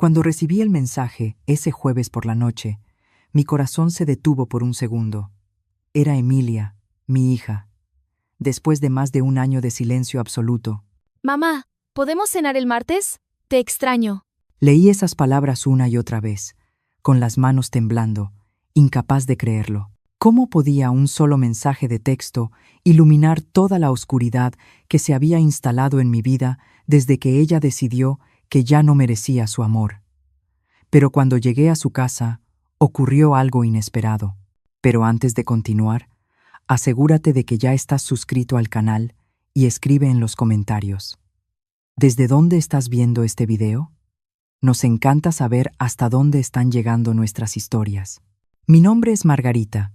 Cuando recibí el mensaje, ese jueves por la noche, mi corazón se detuvo por un segundo. Era Emilia, mi hija. Después de más de un año de silencio absoluto, Mamá, ¿podemos cenar el martes? Te extraño. leí esas palabras una y otra vez, con las manos temblando, incapaz de creerlo. ¿Cómo podía un solo mensaje de texto iluminar toda la oscuridad que se había instalado en mi vida desde que ella decidió que ya no merecía su amor? Pero cuando llegué a su casa, ocurrió algo inesperado. Pero antes de continuar, asegúrate de que ya estás suscrito al canal y escribe en los comentarios. ¿Desde dónde estás viendo este video? Nos encanta saber hasta dónde están llegando nuestras historias. Mi nombre es Margarita.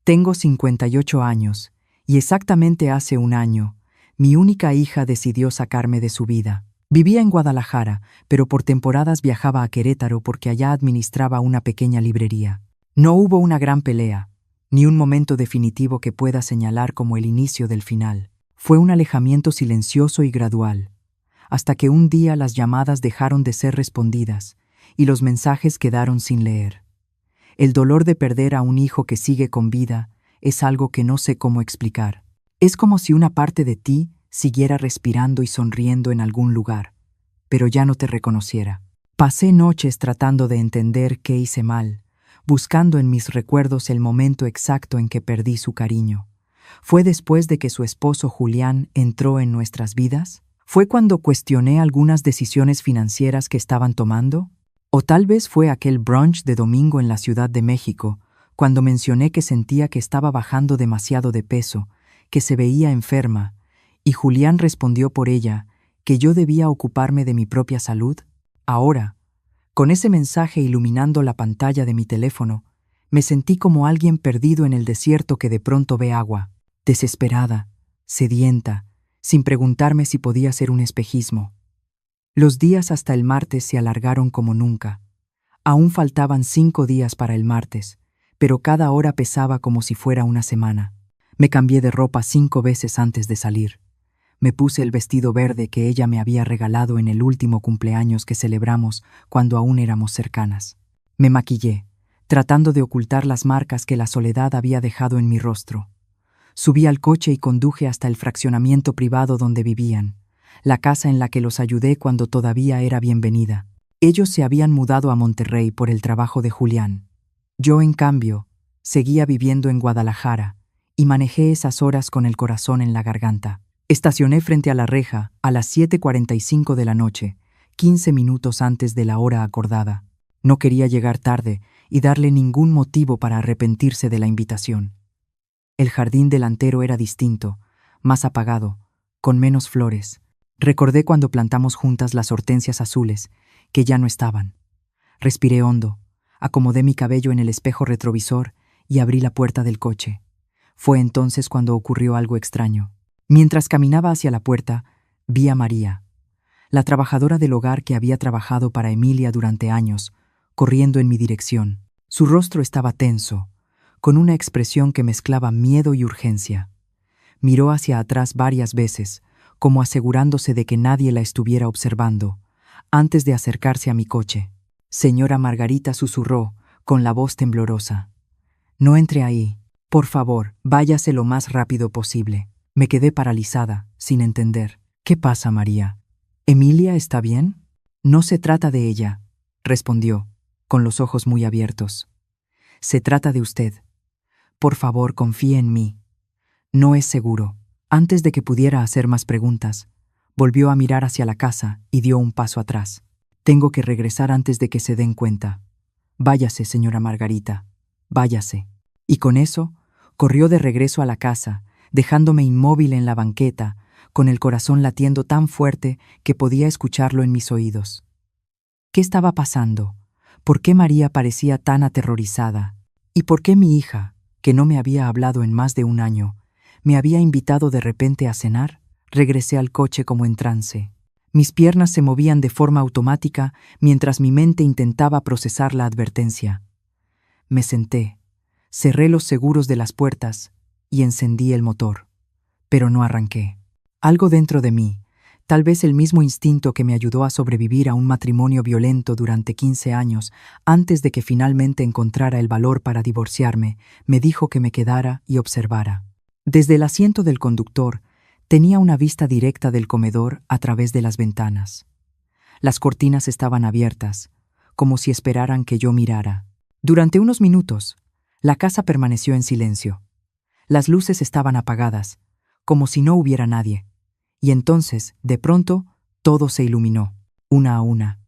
Tengo 58 años y exactamente hace un año, mi única hija decidió sacarme de su vida. Vivía en Guadalajara, pero por temporadas viajaba a Querétaro porque allá administraba una pequeña librería. No hubo una gran pelea, ni un momento definitivo que pueda señalar como el inicio del final. Fue un alejamiento silencioso y gradual, hasta que un día las llamadas dejaron de ser respondidas y los mensajes quedaron sin leer. El dolor de perder a un hijo que sigue con vida es algo que no sé cómo explicar. Es como si una parte de ti siguiera respirando y sonriendo en algún lugar, pero ya no te reconociera. Pasé noches tratando de entender qué hice mal, buscando en mis recuerdos el momento exacto en que perdí su cariño. ¿Fue después de que su esposo Julián entró en nuestras vidas? ¿Fue cuando cuestioné algunas decisiones financieras que estaban tomando? ¿O tal vez fue aquel brunch de domingo en la Ciudad de México, cuando mencioné que sentía que estaba bajando demasiado de peso, que se veía enferma, y Julián respondió por ella que yo debía ocuparme de mi propia salud? Ahora, con ese mensaje iluminando la pantalla de mi teléfono, me sentí como alguien perdido en el desierto que de pronto ve agua, desesperada, sedienta, sin preguntarme si podía ser un espejismo. Los días hasta el martes se alargaron como nunca. Aún faltaban 5 días para el martes, pero cada hora pesaba como si fuera una semana. Me cambié de ropa 5 veces antes de salir. Me puse el vestido verde que ella me había regalado en el último cumpleaños que celebramos cuando aún éramos cercanas. Me maquillé, tratando de ocultar las marcas que la soledad había dejado en mi rostro. Subí al coche y conduje hasta el fraccionamiento privado donde vivían, la casa en la que los ayudé cuando todavía era bienvenida. Ellos se habían mudado a Monterrey por el trabajo de Julián. Yo, en cambio, seguía viviendo en Guadalajara y manejé esas horas con el corazón en la garganta. Estacioné frente a la reja a las 7:45 de la noche, 15 minutos antes de la hora acordada. No quería llegar tarde y darle ningún motivo para arrepentirse de la invitación. El jardín delantero era distinto, más apagado, con menos flores. Recordé cuando plantamos juntas las hortensias azules, que ya no estaban. Respiré hondo, acomodé mi cabello en el espejo retrovisor y abrí la puerta del coche. Fue entonces cuando ocurrió algo extraño. Mientras caminaba hacia la puerta, vi a María, la trabajadora del hogar que había trabajado para Emilia durante años, corriendo en mi dirección. Su rostro estaba tenso, con una expresión que mezclaba miedo y urgencia. Miró hacia atrás varias veces, como asegurándose de que nadie la estuviera observando, antes de acercarse a mi coche. Señora Margarita, susurró, con la voz temblorosa. No entre ahí. Por favor, váyase lo más rápido posible. Me quedé paralizada, sin entender. ¿Qué pasa, María? ¿Emilia está bien? No se trata de ella, respondió, con los ojos muy abiertos. Se trata de usted. Por favor, confíe en mí. No es seguro. Antes de que pudiera hacer más preguntas, volvió a mirar hacia la casa y dio un paso atrás. Tengo que regresar antes de que se den cuenta. Váyase, señora Margarita, váyase. Y con eso, corrió de regreso a la casa, dejándome inmóvil en la banqueta, con el corazón latiendo tan fuerte que podía escucharlo en mis oídos. ¿Qué estaba pasando? ¿Por qué María parecía tan aterrorizada? ¿Y por qué mi hija, que no me había hablado en más de un año, me había invitado de repente a cenar? Regresé al coche como en trance. Mis piernas se movían de forma automática mientras mi mente intentaba procesar la advertencia. Me senté, cerré los seguros de las puertas y encendí el motor. Pero no arranqué. Algo dentro de mí, Tal vez el mismo instinto que me ayudó a sobrevivir a un matrimonio violento durante 15 años, antes de que finalmente encontrara el valor para divorciarme, me dijo que me quedara y observara. Desde el asiento del conductor, tenía una vista directa del comedor a través de las ventanas. Las cortinas estaban abiertas, como si esperaran que yo mirara. Durante unos minutos, la casa permaneció en silencio. Las luces estaban apagadas, como si no hubiera nadie. Y entonces, de pronto, todo se iluminó, una a una.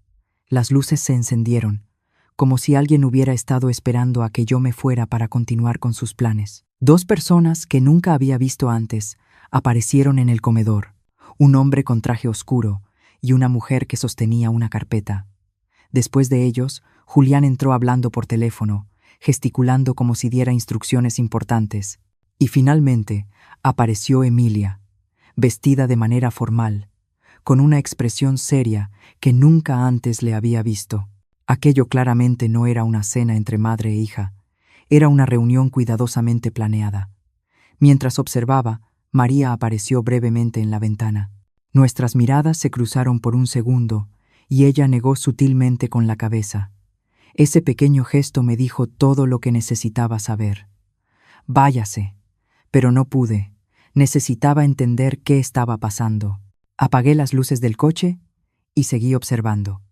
Las luces se encendieron, como si alguien hubiera estado esperando a que yo me fuera para continuar con sus planes. Dos personas que nunca había visto antes aparecieron en el comedor, un hombre con traje oscuro y una mujer que sostenía una carpeta. Después de ellos, Julián entró hablando por teléfono, gesticulando como si diera instrucciones importantes. Y finalmente, apareció Emilia, vestida de manera formal, con una expresión seria que nunca antes le había visto. Aquello claramente no era una cena entre madre e hija, era una reunión cuidadosamente planeada. Mientras observaba, María apareció brevemente en la ventana. Nuestras miradas se cruzaron por un segundo, y ella negó sutilmente con la cabeza. Ese pequeño gesto me dijo todo lo que necesitaba saber. Váyase, pero no pude. Necesitaba entender qué estaba pasando. Apagué las luces del coche y seguí observando.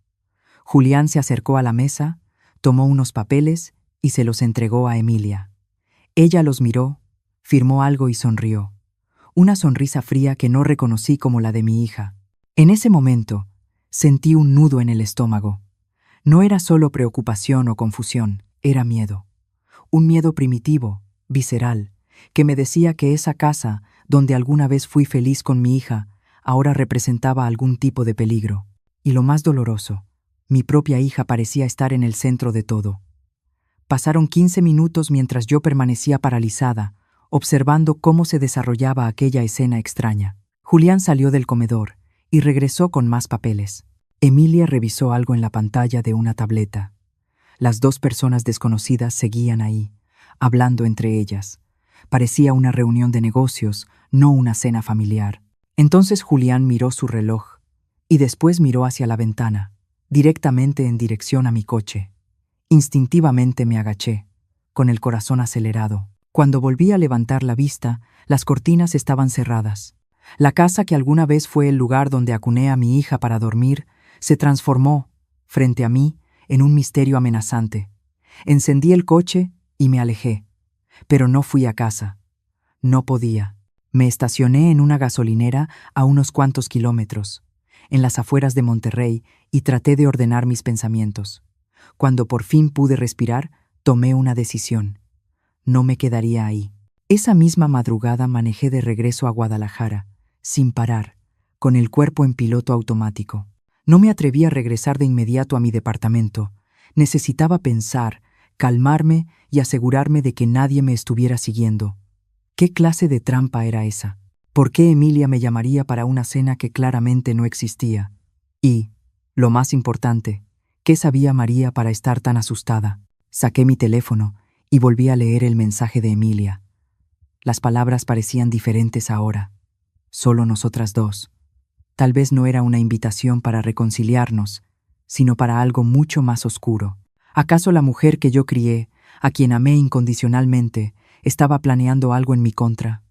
Julián se acercó a la mesa, tomó unos papeles y se los entregó a Emilia. Ella los miró, firmó algo y sonrió. Una sonrisa fría que no reconocí como la de mi hija. En ese momento, sentí un nudo en el estómago. No era solo preocupación o confusión, era miedo. Un miedo primitivo, visceral, que me decía que esa casa, donde alguna vez fui feliz con mi hija, ahora representaba algún tipo de peligro. Y lo más doloroso, mi propia hija parecía estar en el centro de todo. Pasaron 15 minutos mientras yo permanecía paralizada, observando cómo se desarrollaba aquella escena extraña. Julián salió del comedor y regresó con más papeles. Emilia revisó algo en la pantalla de una tableta. Las dos personas desconocidas seguían ahí, hablando entre ellas. Parecía una reunión de negocios, no una cena familiar. Entonces Julián miró su reloj y después miró hacia la ventana, directamente en dirección a mi coche. Instintivamente me agaché, con el corazón acelerado. Cuando volví a levantar la vista, las cortinas estaban cerradas. La casa que alguna vez fue el lugar donde acuné a mi hija para dormir, se transformó, frente a mí, en un misterio amenazante. Encendí el coche y me alejé. Pero no fui a casa. No podía. Me estacioné en una gasolinera a unos cuantos kilómetros, en las afueras de Monterrey, y traté de ordenar mis pensamientos. Cuando por fin pude respirar, tomé una decisión. No me quedaría ahí. Esa misma madrugada manejé de regreso a Guadalajara, sin parar, con el cuerpo en piloto automático. No me atreví a regresar de inmediato a mi departamento. Necesitaba pensar, calmarme y asegurarme de que nadie me estuviera siguiendo. ¿Qué clase de trampa era esa? ¿Por qué Emilia me llamaría para una cena que claramente no existía? Y, lo más importante, ¿qué sabía María para estar tan asustada? Saqué mi teléfono y volví a leer el mensaje de Emilia. Las palabras parecían diferentes ahora. Solo nosotras dos. Tal vez no era una invitación para reconciliarnos, sino para algo mucho más oscuro. ¿Acaso la mujer que yo crié, a quien amé incondicionalmente, estaba planeando algo en mi contra?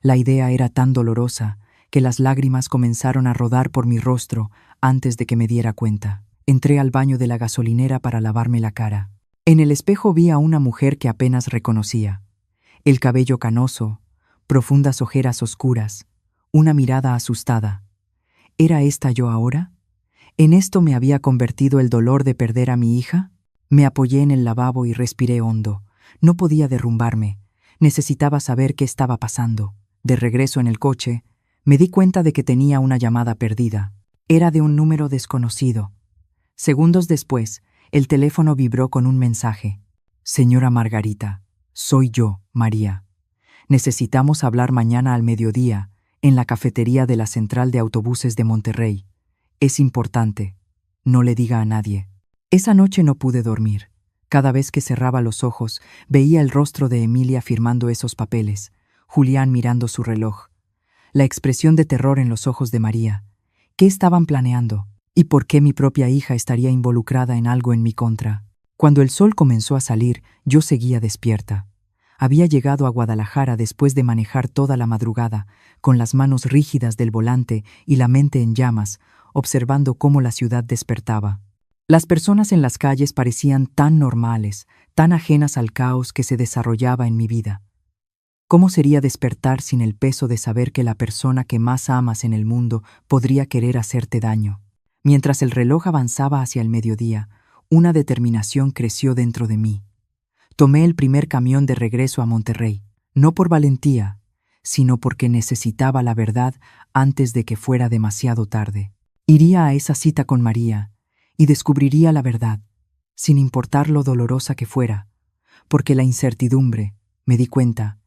La idea era tan dolorosa que las lágrimas comenzaron a rodar por mi rostro antes de que me diera cuenta. Entré al baño de la gasolinera para lavarme la cara. En el espejo vi a una mujer que apenas reconocía. El cabello canoso, profundas ojeras oscuras, una mirada asustada. ¿Era esta yo ahora? ¿En esto me había convertido el dolor de perder a mi hija? Me apoyé en el lavabo y respiré hondo. No podía derrumbarme. Necesitaba saber qué estaba pasando. De regreso en el coche, me di cuenta de que tenía una llamada perdida. Era de un número desconocido. Segundos después, el teléfono vibró con un mensaje. Señora Margarita, soy yo, María. Necesitamos hablar mañana al mediodía, en la cafetería de la Central de Autobuses de Monterrey. Es importante. No le diga a nadie. Esa noche no pude dormir. Cada vez que cerraba los ojos, veía el rostro de Emilia firmando esos papeles, Julián mirando su reloj. la expresión de terror en los ojos de María. ¿Qué estaban planeando? ¿Y por qué mi propia hija estaría involucrada en algo en mi contra? Cuando el sol comenzó a salir, yo seguía despierta. Había llegado a Guadalajara después de manejar toda la madrugada, con las manos rígidas del volante y la mente en llamas, observando cómo la ciudad despertaba. Las personas en las calles parecían tan normales, tan ajenas al caos que se desarrollaba en mi vida. ¿Cómo sería despertar sin el peso de saber que la persona que más amas en el mundo podría querer hacerte daño? Mientras el reloj avanzaba hacia el mediodía, una determinación creció dentro de mí. Tomé el primer camión de regreso a Monterrey, no por valentía, sino porque necesitaba la verdad antes de que fuera demasiado tarde. Iría a esa cita con María y descubriría la verdad, sin importar lo dolorosa que fuera, porque la incertidumbre, me di cuenta,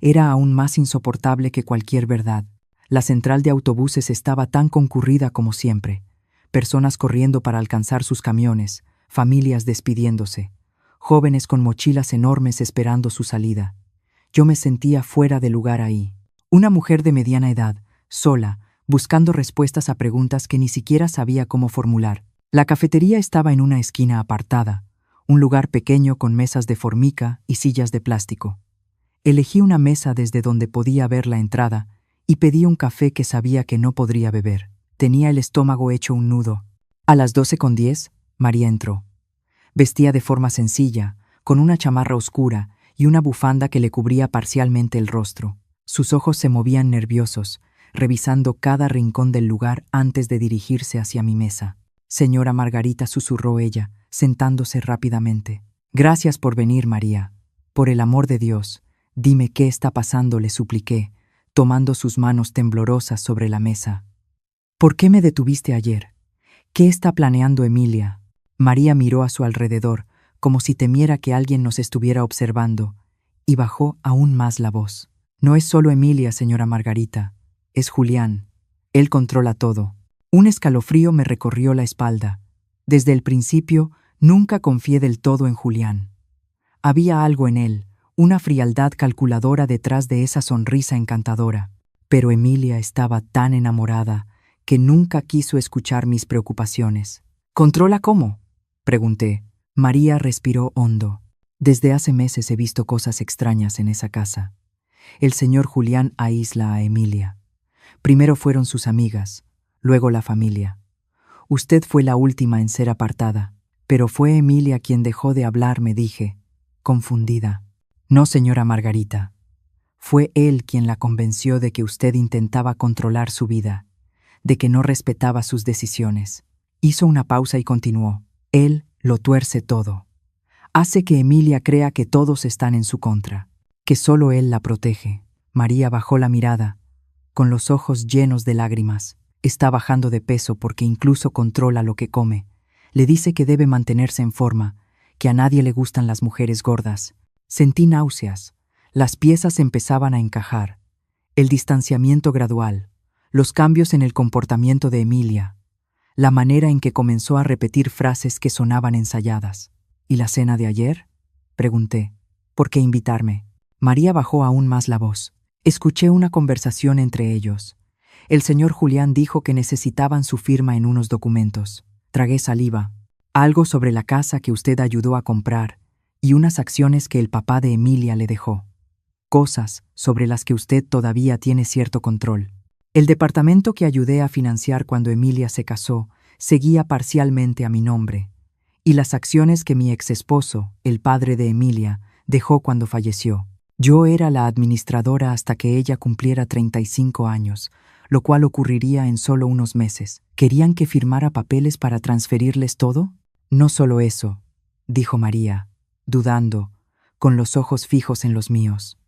era aún más insoportable que cualquier verdad. La central de autobuses estaba tan concurrida como siempre, personas corriendo para alcanzar sus camiones, familias despidiéndose, jóvenes con mochilas enormes esperando su salida. Yo me sentía fuera de lugar ahí. Una mujer de mediana edad, sola, buscando respuestas a preguntas que ni siquiera sabía cómo formular. La cafetería estaba en una esquina apartada, un lugar pequeño con mesas de formica y sillas de plástico. Elegí una mesa desde donde podía ver la entrada y pedí un café que sabía que no podría beber. Tenía el estómago hecho un nudo. A las 12:10, María entró. Vestía de forma sencilla, con una chamarra oscura y una bufanda que le cubría parcialmente el rostro. Sus ojos se movían nerviosos, revisando cada rincón del lugar antes de dirigirse hacia mi mesa. «Señora Margarita», susurró ella, sentándose rápidamente. «Gracias por venir, María. Por el amor de Dios, dime qué está pasando», le supliqué, tomando sus manos temblorosas sobre la mesa. «¿Por qué me detuviste ayer? ¿Qué está planeando Emilia?» María miró a su alrededor, como si temiera que alguien nos estuviera observando, y bajó aún más la voz. «No es solo Emilia, señora Margarita, es Julián. Él controla todo». Un escalofrío me recorrió la espalda. Desde el principio, nunca confié del todo en Julián. Había algo en él, una frialdad calculadora detrás de esa sonrisa encantadora. Pero Emilia estaba tan enamorada que nunca quiso escuchar mis preocupaciones. «¿Controla cómo?», pregunté. María respiró hondo. «Desde hace meses he visto cosas extrañas en esa casa. El señor Julián aísla a Emilia. Primero fueron sus amigas, luego la familia. Usted fue la última en ser apartada, pero fue Emilia quien dejó de hablar», me dije, confundida. «No, señora Margarita. Fue él quien la convenció de que usted intentaba controlar su vida, de que no respetaba sus decisiones». Hizo una pausa y continuó. «Él lo tuerce todo. Hace que Emilia crea que todos están en su contra, que solo él la protege». María bajó la mirada, con los ojos llenos de lágrimas. «Está bajando de peso porque incluso controla lo que come. Le dice que debe mantenerse en forma, que a nadie le gustan las mujeres gordas». Sentí náuseas. Las piezas empezaban a encajar. El distanciamiento gradual, los cambios en el comportamiento de Emilia, la manera en que comenzó a repetir frases que sonaban ensayadas. «¿Y la cena de ayer?», pregunté. «¿Por qué invitarme?». María bajó aún más la voz. Escuché una conversación entre ellos. El señor Julián dijo que necesitaban su firma en unos documentos. Tragué saliva. Algo sobre la casa que usted ayudó a comprar y unas acciones que el papá de Emilia le dejó. Cosas sobre las que usted todavía tiene cierto control. El departamento que ayudé a financiar cuando Emilia se casó seguía parcialmente a mi nombre, y las acciones que mi exesposo, el padre de Emilia, dejó cuando falleció. Yo era la administradora hasta que ella cumpliera 35 años, lo cual ocurriría en solo unos meses. ¿Querían que firmara papeles para transferirles todo? «No solo eso», dijo María, dudando, con los ojos fijos en los míos.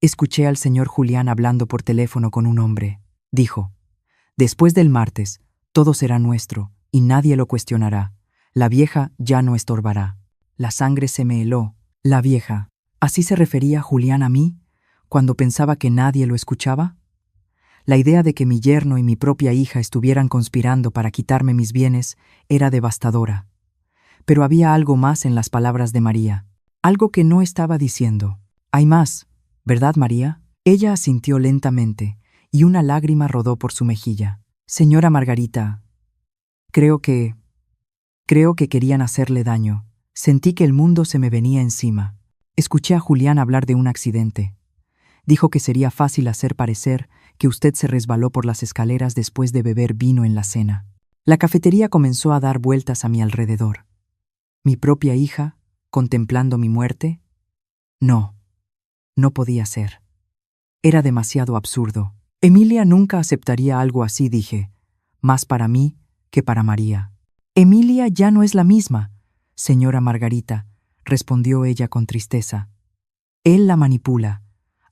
«Escuché al señor Julián hablando por teléfono con un hombre. Dijo, después del martes, todo será nuestro y nadie lo cuestionará. La vieja ya no estorbará». La sangre se me heló. La vieja. ¿Así se refería Julián a mí, cuando pensaba que nadie lo escuchaba? La idea de que mi yerno y mi propia hija estuvieran conspirando para quitarme mis bienes era devastadora. Pero había algo más en las palabras de María, algo que no estaba diciendo. «Hay más, ¿verdad, María?». Ella asintió lentamente, y una lágrima rodó por su mejilla. Señora Margarita, creo que querían hacerle daño. Sentí que el mundo se me venía encima. Escuché a Julián hablar de un accidente. Dijo que sería fácil hacer parecer que usted se resbaló por las escaleras después de beber vino en la cena. La cafetería comenzó a dar vueltas a mi alrededor. ¿Mi propia hija, contemplando mi muerte? No, no podía ser. Era demasiado absurdo. Emilia nunca aceptaría algo así, dije, más para mí que para María. Emilia ya no es la misma, señora Margarita, respondió ella con tristeza. Él la manipula,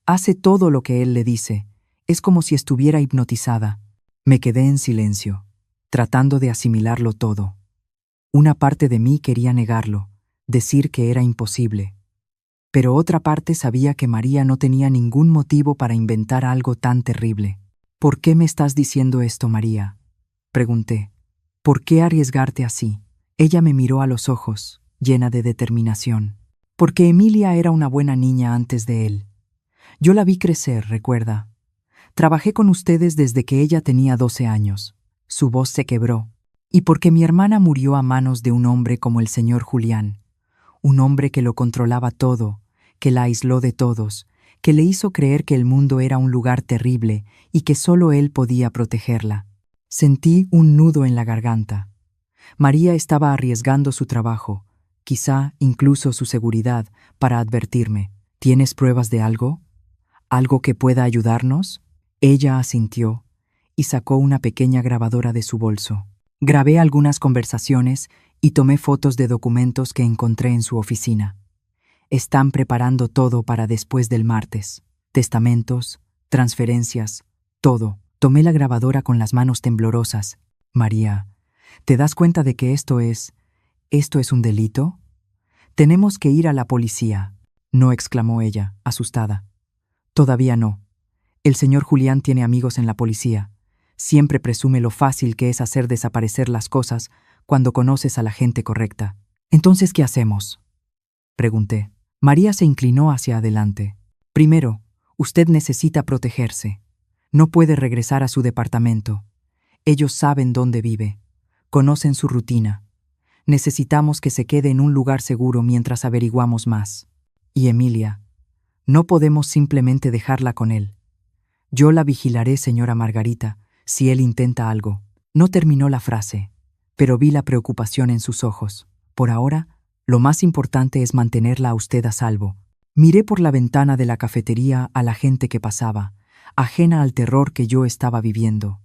hace todo lo que él le dice, es como si estuviera hipnotizada. Me quedé en silencio, tratando de asimilarlo todo. Una parte de mí quería negarlo, decir que era imposible. Pero otra parte sabía que María no tenía ningún motivo para inventar algo tan terrible. ¿Por qué me estás diciendo esto, María?, pregunté. ¿Por qué arriesgarte así? Ella me miró a los ojos, llena de determinación. Porque Emilia era una buena niña antes de él. Yo la vi crecer, recuerda. Trabajé con ustedes desde que ella tenía 12 años. Su voz se quebró. Y porque mi hermana murió a manos de un hombre como el señor Julián. Un hombre que lo controlaba todo, que la aisló de todos, que le hizo creer que el mundo era un lugar terrible y que solo él podía protegerla. Sentí un nudo en la garganta. María estaba arriesgando su trabajo, quizá incluso su seguridad, para advertirme. ¿Tienes pruebas de algo? ¿Algo que pueda ayudarnos? Ella asintió y sacó una pequeña grabadora de su bolso. Grabé algunas conversaciones y tomé fotos de documentos que encontré en su oficina. Están preparando todo para después del martes. Testamentos, transferencias, todo. Tomé la grabadora con las manos temblorosas. María, ¿te das cuenta de que esto es un delito? Tenemos que ir a la policía, no, exclamó ella, asustada. Todavía no. El señor Julián tiene amigos en la policía. Siempre presume lo fácil que es hacer desaparecer las cosas cuando conoces a la gente correcta. ¿Entonces qué hacemos?, pregunté. María se inclinó hacia adelante. Primero, usted necesita protegerse. No puede regresar a su departamento. Ellos saben dónde vive. Conocen su rutina. Necesitamos que se quede en un lugar seguro mientras averiguamos más. Y Emilia, no podemos simplemente dejarla con él. Yo la vigilaré, señora Margarita, si él intenta algo. No terminó la frase, pero vi la preocupación en sus ojos. Por ahora, lo más importante es mantenerla a usted a salvo. Miré por la ventana de la cafetería a la gente que pasaba, ajena al terror que yo estaba viviendo.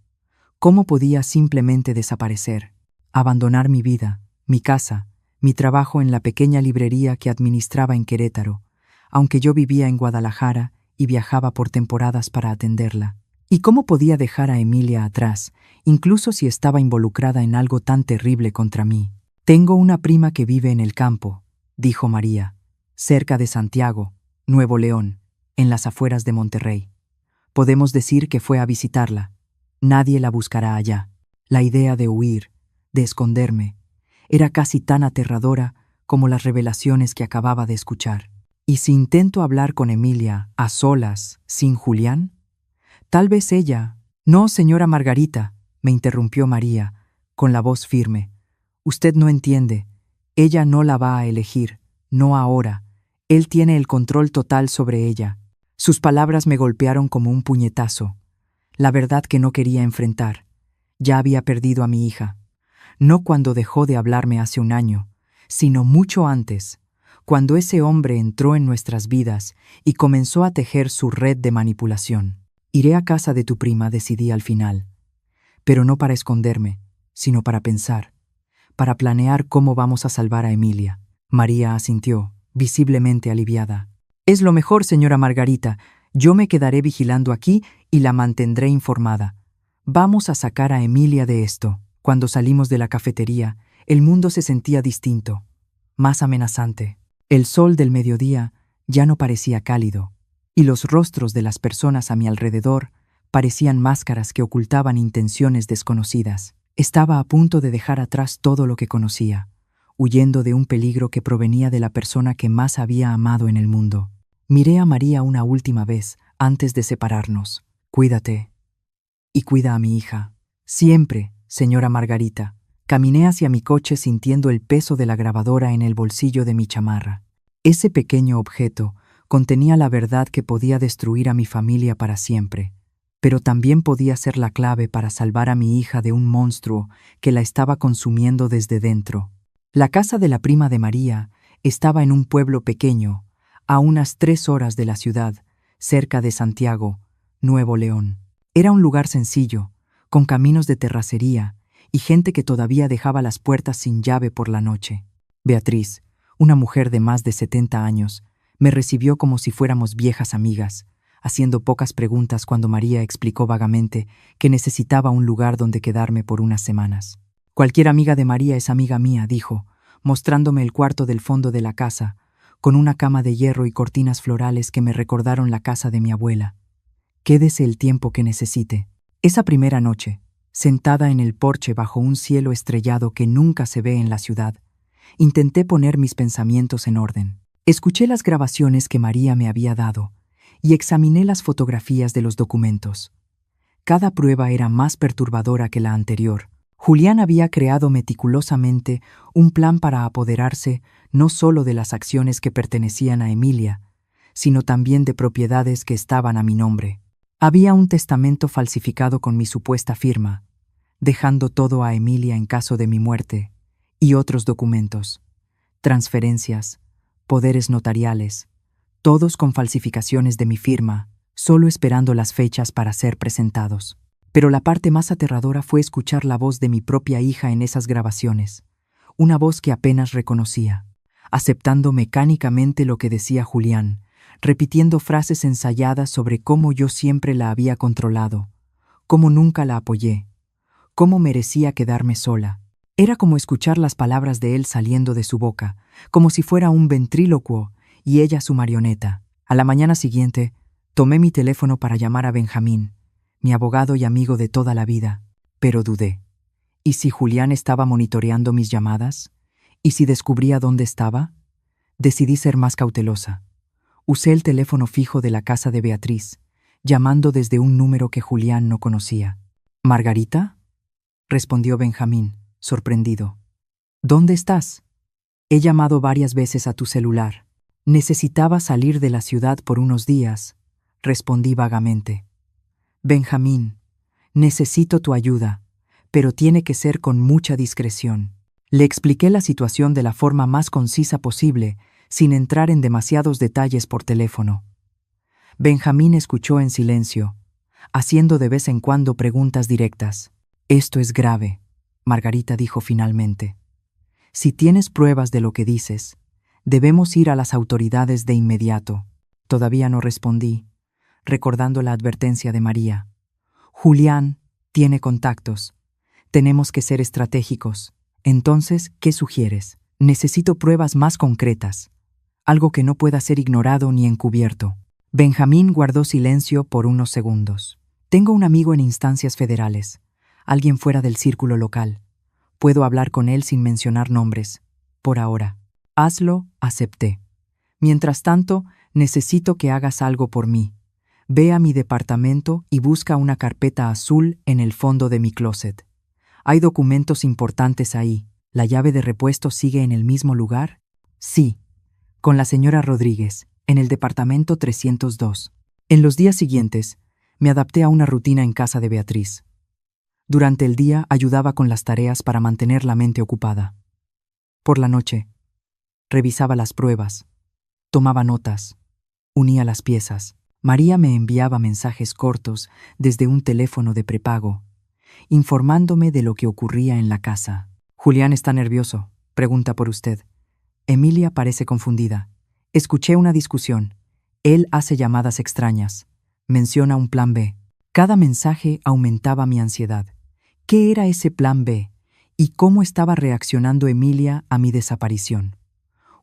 ¿Cómo podía simplemente desaparecer? Abandonar mi vida, mi casa, mi trabajo en la pequeña librería que administraba en Querétaro, aunque yo vivía en Guadalajara y viajaba por temporadas para atenderla. ¿Y cómo podía dejar a Emilia atrás, incluso si estaba involucrada en algo tan terrible contra mí? Tengo una prima que vive en el campo, dijo María, cerca de Santiago, Nuevo León, en las afueras de Monterrey. Podemos decir que fue a visitarla. Nadie la buscará allá. La idea de huir, de esconderme, era casi tan aterradora como las revelaciones que acababa de escuchar. ¿Y si intento hablar con Emilia, a solas, sin Julián? Tal vez ella... No, señora Margarita, me interrumpió María, con la voz firme. Usted no entiende. Ella no la va a elegir, no ahora. Él tiene el control total sobre ella. Sus palabras me golpearon como un puñetazo. La verdad que no quería enfrentar. Ya había perdido a mi hija. No cuando dejó de hablarme hace un año, sino mucho antes, cuando ese hombre entró en nuestras vidas y comenzó a tejer su red de manipulación. Iré a casa de tu prima, decidí al final. Pero no para esconderme, sino para pensar, para planear cómo vamos a salvar a Emilia. María asintió, visiblemente aliviada. Es lo mejor, señora Margarita. Yo me quedaré vigilando aquí y la mantendré informada. Vamos a sacar a Emilia de esto. Cuando salimos de la cafetería, el mundo se sentía distinto, más amenazante. El sol del mediodía ya no parecía cálido, y los rostros de las personas a mi alrededor parecían máscaras que ocultaban intenciones desconocidas. Estaba a punto de dejar atrás todo lo que conocía, huyendo de un peligro que provenía de la persona que más había amado en el mundo. Miré a María una última vez antes de separarnos. Cuídate, Y cuida a mi hija. Siempre, señora Margarita. Caminé hacia mi coche sintiendo el peso de la grabadora en el bolsillo de mi chamarra. Ese pequeño objeto contenía la verdad que podía destruir a mi familia para siempre, pero también podía ser la clave para salvar a mi hija de un monstruo que la estaba consumiendo desde dentro. La casa de la prima de María estaba en un pueblo pequeño, a unas 3 horas de la ciudad, cerca de Santiago, Nuevo León. Era un lugar sencillo, con caminos de terracería y gente que todavía dejaba las puertas sin llave por la noche. Beatriz, una mujer de más de 70 años, me recibió como si fuéramos viejas amigas, haciendo pocas preguntas cuando María explicó vagamente que necesitaba un lugar donde quedarme por unas semanas. Cualquier amiga de María es amiga mía, dijo, mostrándome el cuarto del fondo de la casa, con una cama de hierro y cortinas florales que me recordaron la casa de mi abuela. Quédese el tiempo que necesite. Esa primera noche, sentada en el porche bajo un cielo estrellado que nunca se ve en la ciudad, intenté poner mis pensamientos en orden. Escuché las grabaciones que María me había dado y examiné las fotografías de los documentos. Cada prueba era más perturbadora que la anterior. Julián había creado meticulosamente un plan para apoderarse no solo de las acciones que pertenecían a Emilia, sino también de propiedades que estaban a mi nombre. Había un testamento falsificado con mi supuesta firma, dejando todo a Emilia en caso de mi muerte, y otros documentos, transferencias, poderes notariales, todos con falsificaciones de mi firma, solo esperando las fechas para ser presentados. Pero la parte más aterradora fue escuchar la voz de mi propia hija en esas grabaciones, una voz que apenas reconocía, aceptando mecánicamente lo que decía Julián, repitiendo frases ensayadas sobre cómo yo siempre la había controlado, cómo nunca la apoyé, cómo merecía quedarme sola. Era como escuchar las palabras de él saliendo de su boca, como si fuera un ventrílocuo y ella su marioneta. A la mañana siguiente, tomé mi teléfono para llamar a Benjamín, mi abogado y amigo de toda la vida, pero dudé. ¿Y si Julián estaba monitoreando mis llamadas? ¿Y si descubría dónde estaba? Decidí ser más cautelosa. Usé el teléfono fijo de la casa de Beatriz, llamando desde un número que Julián no conocía. ¿Margarita?, respondió Benjamín, sorprendido. ¿Dónde estás? He llamado varias veces a tu celular. Necesitaba salir de la ciudad por unos días, respondí vagamente. Benjamín, necesito tu ayuda, pero tiene que ser con mucha discreción. Le expliqué la situación de la forma más concisa posible, sin entrar en demasiados detalles por teléfono. Benjamín escuchó en silencio, haciendo de vez en cuando preguntas directas. Esto es grave, Margarita dijo finalmente. Si tienes pruebas de lo que dices, debemos ir a las autoridades de inmediato. Todavía no respondí, recordando la advertencia de María. Julián tiene contactos. Tenemos que ser estratégicos. Entonces, ¿qué sugieres? Necesito pruebas más concretas. Algo que no pueda ser ignorado ni encubierto. Benjamín guardó silencio por unos segundos. Tengo un amigo en instancias federales, alguien fuera del círculo local. Puedo hablar con él sin mencionar nombres. Por ahora. Hazlo, acepté. Mientras tanto, necesito que hagas algo por mí. Ve a mi departamento y busca una carpeta azul en el fondo de mi closet. Hay documentos importantes ahí. ¿La llave de repuesto sigue en el mismo lugar? Sí. Con la señora Rodríguez, en el departamento 302. En los días siguientes, me adapté a una rutina en casa de Beatriz. Durante el día ayudaba con las tareas para mantener la mente ocupada. Por la noche, revisaba las pruebas, tomaba notas, unía las piezas. María me enviaba mensajes cortos desde un teléfono de prepago, informándome de lo que ocurría en la casa. Julián está nervioso, pregunta por usted. Emilia parece confundida. Escuché una discusión. Él hace llamadas extrañas. Menciona un plan B. Cada mensaje aumentaba mi ansiedad. ¿Qué era ese plan B? ¿Y cómo estaba reaccionando Emilia a mi desaparición?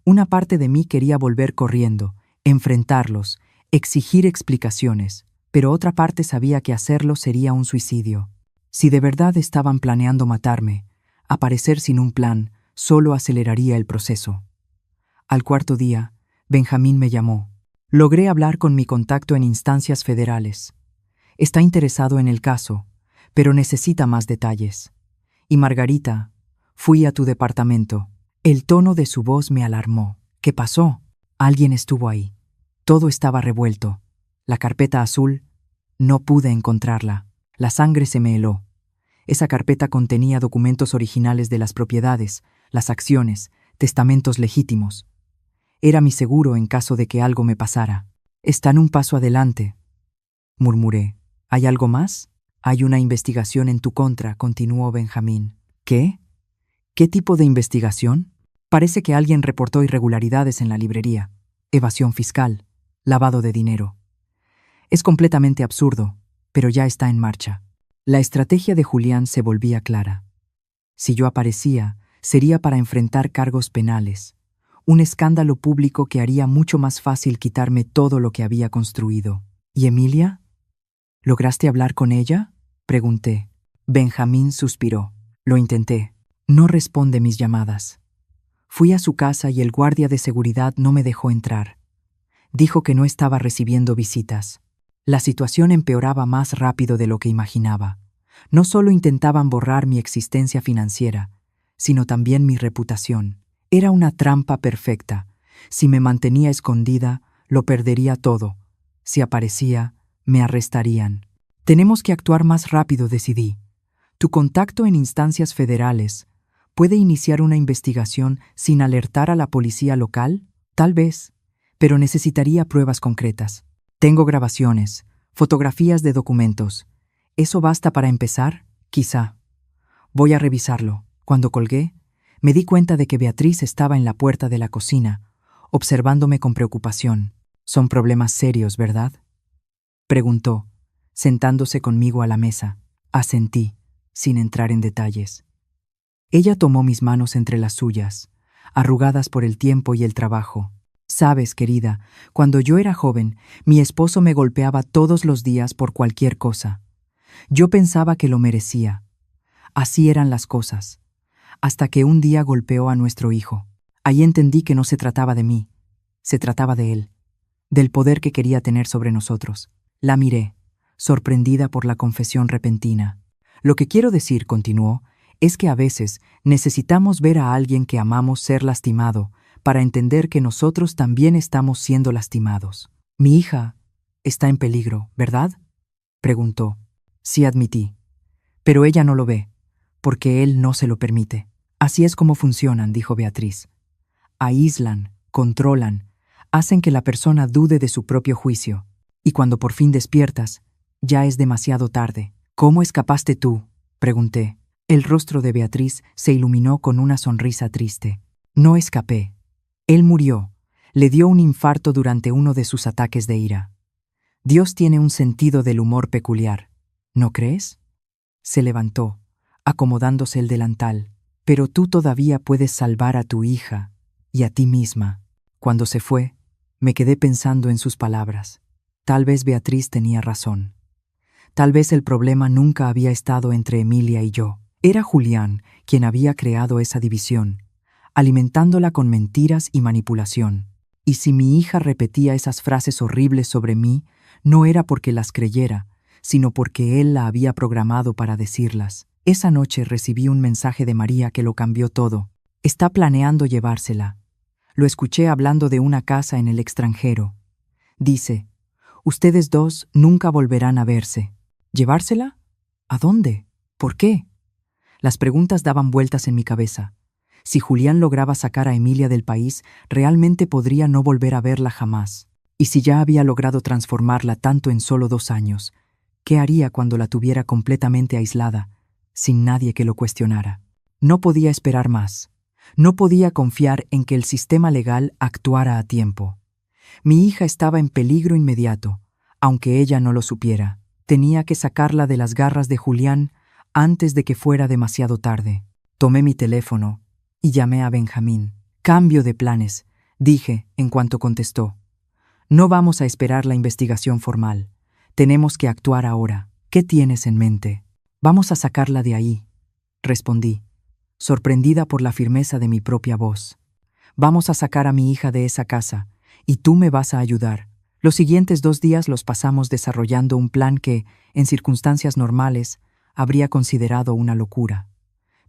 Una parte de mí quería volver corriendo, enfrentarlos, exigir explicaciones, pero otra parte sabía que hacerlo sería un suicidio. Si de verdad estaban planeando matarme, aparecer sin un plan solo aceleraría el proceso. Al cuarto día, Benjamín me llamó. Logré hablar con mi contacto en instancias federales. Está interesado en el caso, pero necesita más detalles. Y Margarita, fui a tu departamento. El tono de su voz me alarmó. ¿Qué pasó? Alguien estuvo ahí. Todo estaba revuelto. La carpeta azul, no pude encontrarla. La sangre se me heló. Esa carpeta contenía documentos originales de las propiedades, las acciones, testamentos legítimos. Era mi seguro en caso de que algo me pasara. Están un paso adelante, murmuré. ¿Hay algo más? Hay una investigación en tu contra, continuó Benjamín. ¿Qué? ¿Qué tipo de investigación? Parece que alguien reportó irregularidades en la librería. Evasión fiscal, lavado de dinero. Es completamente absurdo, pero ya está en marcha. La estrategia de Julián se volvía clara. Si yo aparecía, sería para enfrentar cargos penales, un escándalo público que haría mucho más fácil quitarme todo lo que había construido. ¿Y Emilia? ¿Lograste hablar con ella?, pregunté. Benjamín suspiró. Lo intenté. No responde mis llamadas. Fui a su casa y el guardia de seguridad no me dejó entrar. Dijo que no estaba recibiendo visitas. La situación empeoraba más rápido de lo que imaginaba. No solo intentaban borrar mi existencia financiera, sino también mi reputación. Era una trampa perfecta. Si me mantenía escondida, lo perdería todo. Si aparecía, me arrestarían. Tenemos que actuar más rápido, decidí. Tu contacto en instancias federales puede iniciar una investigación sin alertar a la policía local, tal vez, pero necesitaría pruebas concretas. Tengo grabaciones, fotografías de documentos. ¿Eso basta para empezar? Quizá. Voy a revisarlo. Cuando colgué, me di cuenta de que Beatriz estaba en la puerta de la cocina, observándome con preocupación. Son problemas serios, ¿verdad?, preguntó, sentándose conmigo a la mesa. Asentí, sin entrar en detalles. Ella tomó mis manos entre las suyas, arrugadas por el tiempo y el trabajo. Sabes, querida, cuando yo era joven, mi esposo me golpeaba todos los días por cualquier cosa. Yo pensaba que lo merecía. Así eran las cosas. Hasta que un día golpeó a nuestro hijo. Ahí entendí que no se trataba de mí. Se trataba de él, del poder que quería tener sobre nosotros. La miré, sorprendida por la confesión repentina. Lo que quiero decir, continuó, es que a veces necesitamos ver a alguien que amamos ser lastimado para entender que nosotros también estamos siendo lastimados. Mi hija está en peligro, ¿verdad?, preguntó. Sí, admití. Pero ella no lo ve, porque él no se lo permite. Así es como funcionan, dijo Beatriz. Aíslan, controlan, hacen que la persona dude de su propio juicio. Y cuando por fin despiertas, ya es demasiado tarde. ¿Cómo escapaste tú?, pregunté. El rostro de Beatriz se iluminó con una sonrisa triste. No escapé. Él murió. Le dio un infarto durante uno de sus ataques de ira. Dios tiene un sentido del humor peculiar, ¿no crees? Se levantó, acomodándose el delantal. Pero tú todavía puedes salvar a tu hija y a ti misma. Cuando se fue, me quedé pensando en sus palabras. Tal vez Beatriz tenía razón. Tal vez el problema nunca había estado entre Emilia y yo. Era Julián quien había creado esa división, alimentándola con mentiras y manipulación. Y si mi hija repetía esas frases horribles sobre mí, no era porque las creyera, sino porque él la había programado para decirlas. Esa noche recibí un mensaje de María que lo cambió todo. Está planeando llevársela. Lo escuché hablando de una casa en el extranjero. Dice, ustedes dos nunca volverán a verse. ¿Llevársela? ¿A dónde? ¿Por qué? Las preguntas daban vueltas en mi cabeza. Si Julián lograba sacar a Emilia del país, realmente podría no volver a verla jamás. Y si ya había logrado transformarla tanto en solo 2 años, ¿qué haría cuando la tuviera completamente aislada, sin nadie que lo cuestionara? No podía esperar más. No podía confiar en que el sistema legal actuara a tiempo. Mi hija estaba en peligro inmediato, aunque ella no lo supiera. Tenía que sacarla de las garras de Julián antes de que fuera demasiado tarde. Tomé mi teléfono y llamé a Benjamín. Cambio de planes, dije en cuanto contestó. No vamos a esperar la investigación formal. Tenemos que actuar ahora. ¿Qué tienes en mente? Vamos a sacarla de ahí, respondí, sorprendida por la firmeza de mi propia voz. Vamos a sacar a mi hija de esa casa, y tú me vas a ayudar. Los siguientes 2 días los pasamos desarrollando un plan que, en circunstancias normales, habría considerado una locura.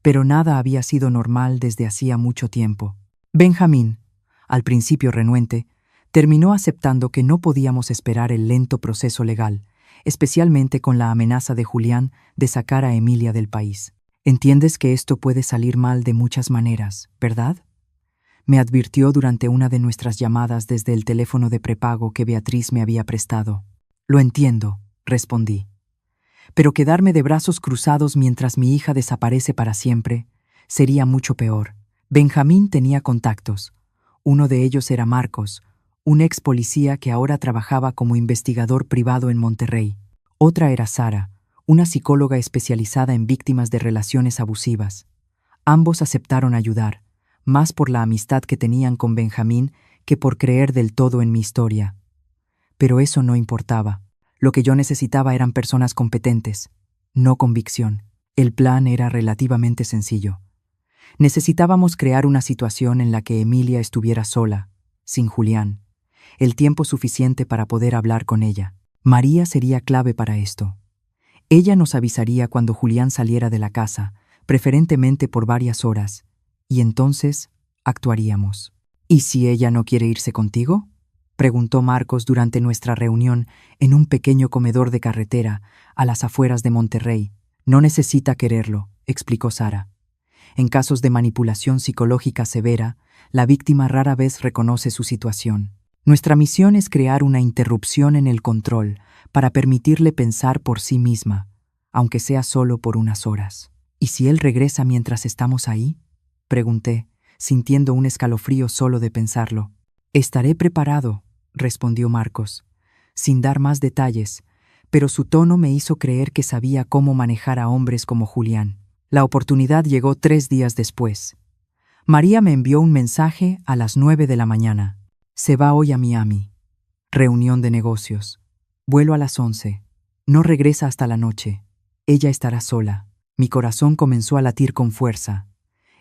Pero nada había sido normal desde hacía mucho tiempo. Benjamín, al principio renuente, terminó aceptando que no podíamos esperar el lento proceso legal, especialmente con la amenaza de Julián de sacar a Emilia del país. Entiendes que esto puede salir mal de muchas maneras, ¿verdad? Me advirtió durante una de nuestras llamadas desde el teléfono de prepago que Beatriz me había prestado. Lo entiendo, respondí. Pero quedarme de brazos cruzados mientras mi hija desaparece para siempre sería mucho peor. Benjamín tenía contactos. Uno de ellos era Marcos, un ex policía que ahora trabajaba como investigador privado en Monterrey. Otra era Sara, una psicóloga especializada en víctimas de relaciones abusivas. Ambos aceptaron ayudar, más por la amistad que tenían con Benjamín que por creer del todo en mi historia. Pero eso no importaba. Lo que yo necesitaba eran personas competentes, no convicción. El plan era relativamente sencillo. Necesitábamos crear una situación en la que Emilia estuviera sola, sin Julián, el tiempo suficiente para poder hablar con ella. María sería clave para esto. Ella nos avisaría cuando Julián saliera de la casa, preferentemente por varias horas, y entonces actuaríamos. ¿Y si ella no quiere irse contigo?, preguntó Marcos durante nuestra reunión en un pequeño comedor de carretera a las afueras de Monterrey. No necesita quererlo, explicó Sara. En casos de manipulación psicológica severa, la víctima rara vez reconoce su situación. Nuestra misión es crear una interrupción en el control para permitirle pensar por sí misma, aunque sea solo por unas horas. ¿Y si él regresa mientras estamos ahí?, pregunté, sintiendo un escalofrío solo de pensarlo. Estaré preparado, respondió Marcos, sin dar más detalles, pero su tono me hizo creer que sabía cómo manejar a hombres como Julián. La oportunidad llegó 3 días después. María me envió un mensaje a las 9 de la mañana. Se va hoy a Miami. Reunión de negocios. Vuelo a las 11. No regresa hasta la noche. Ella estará sola. Mi corazón comenzó a latir con fuerza.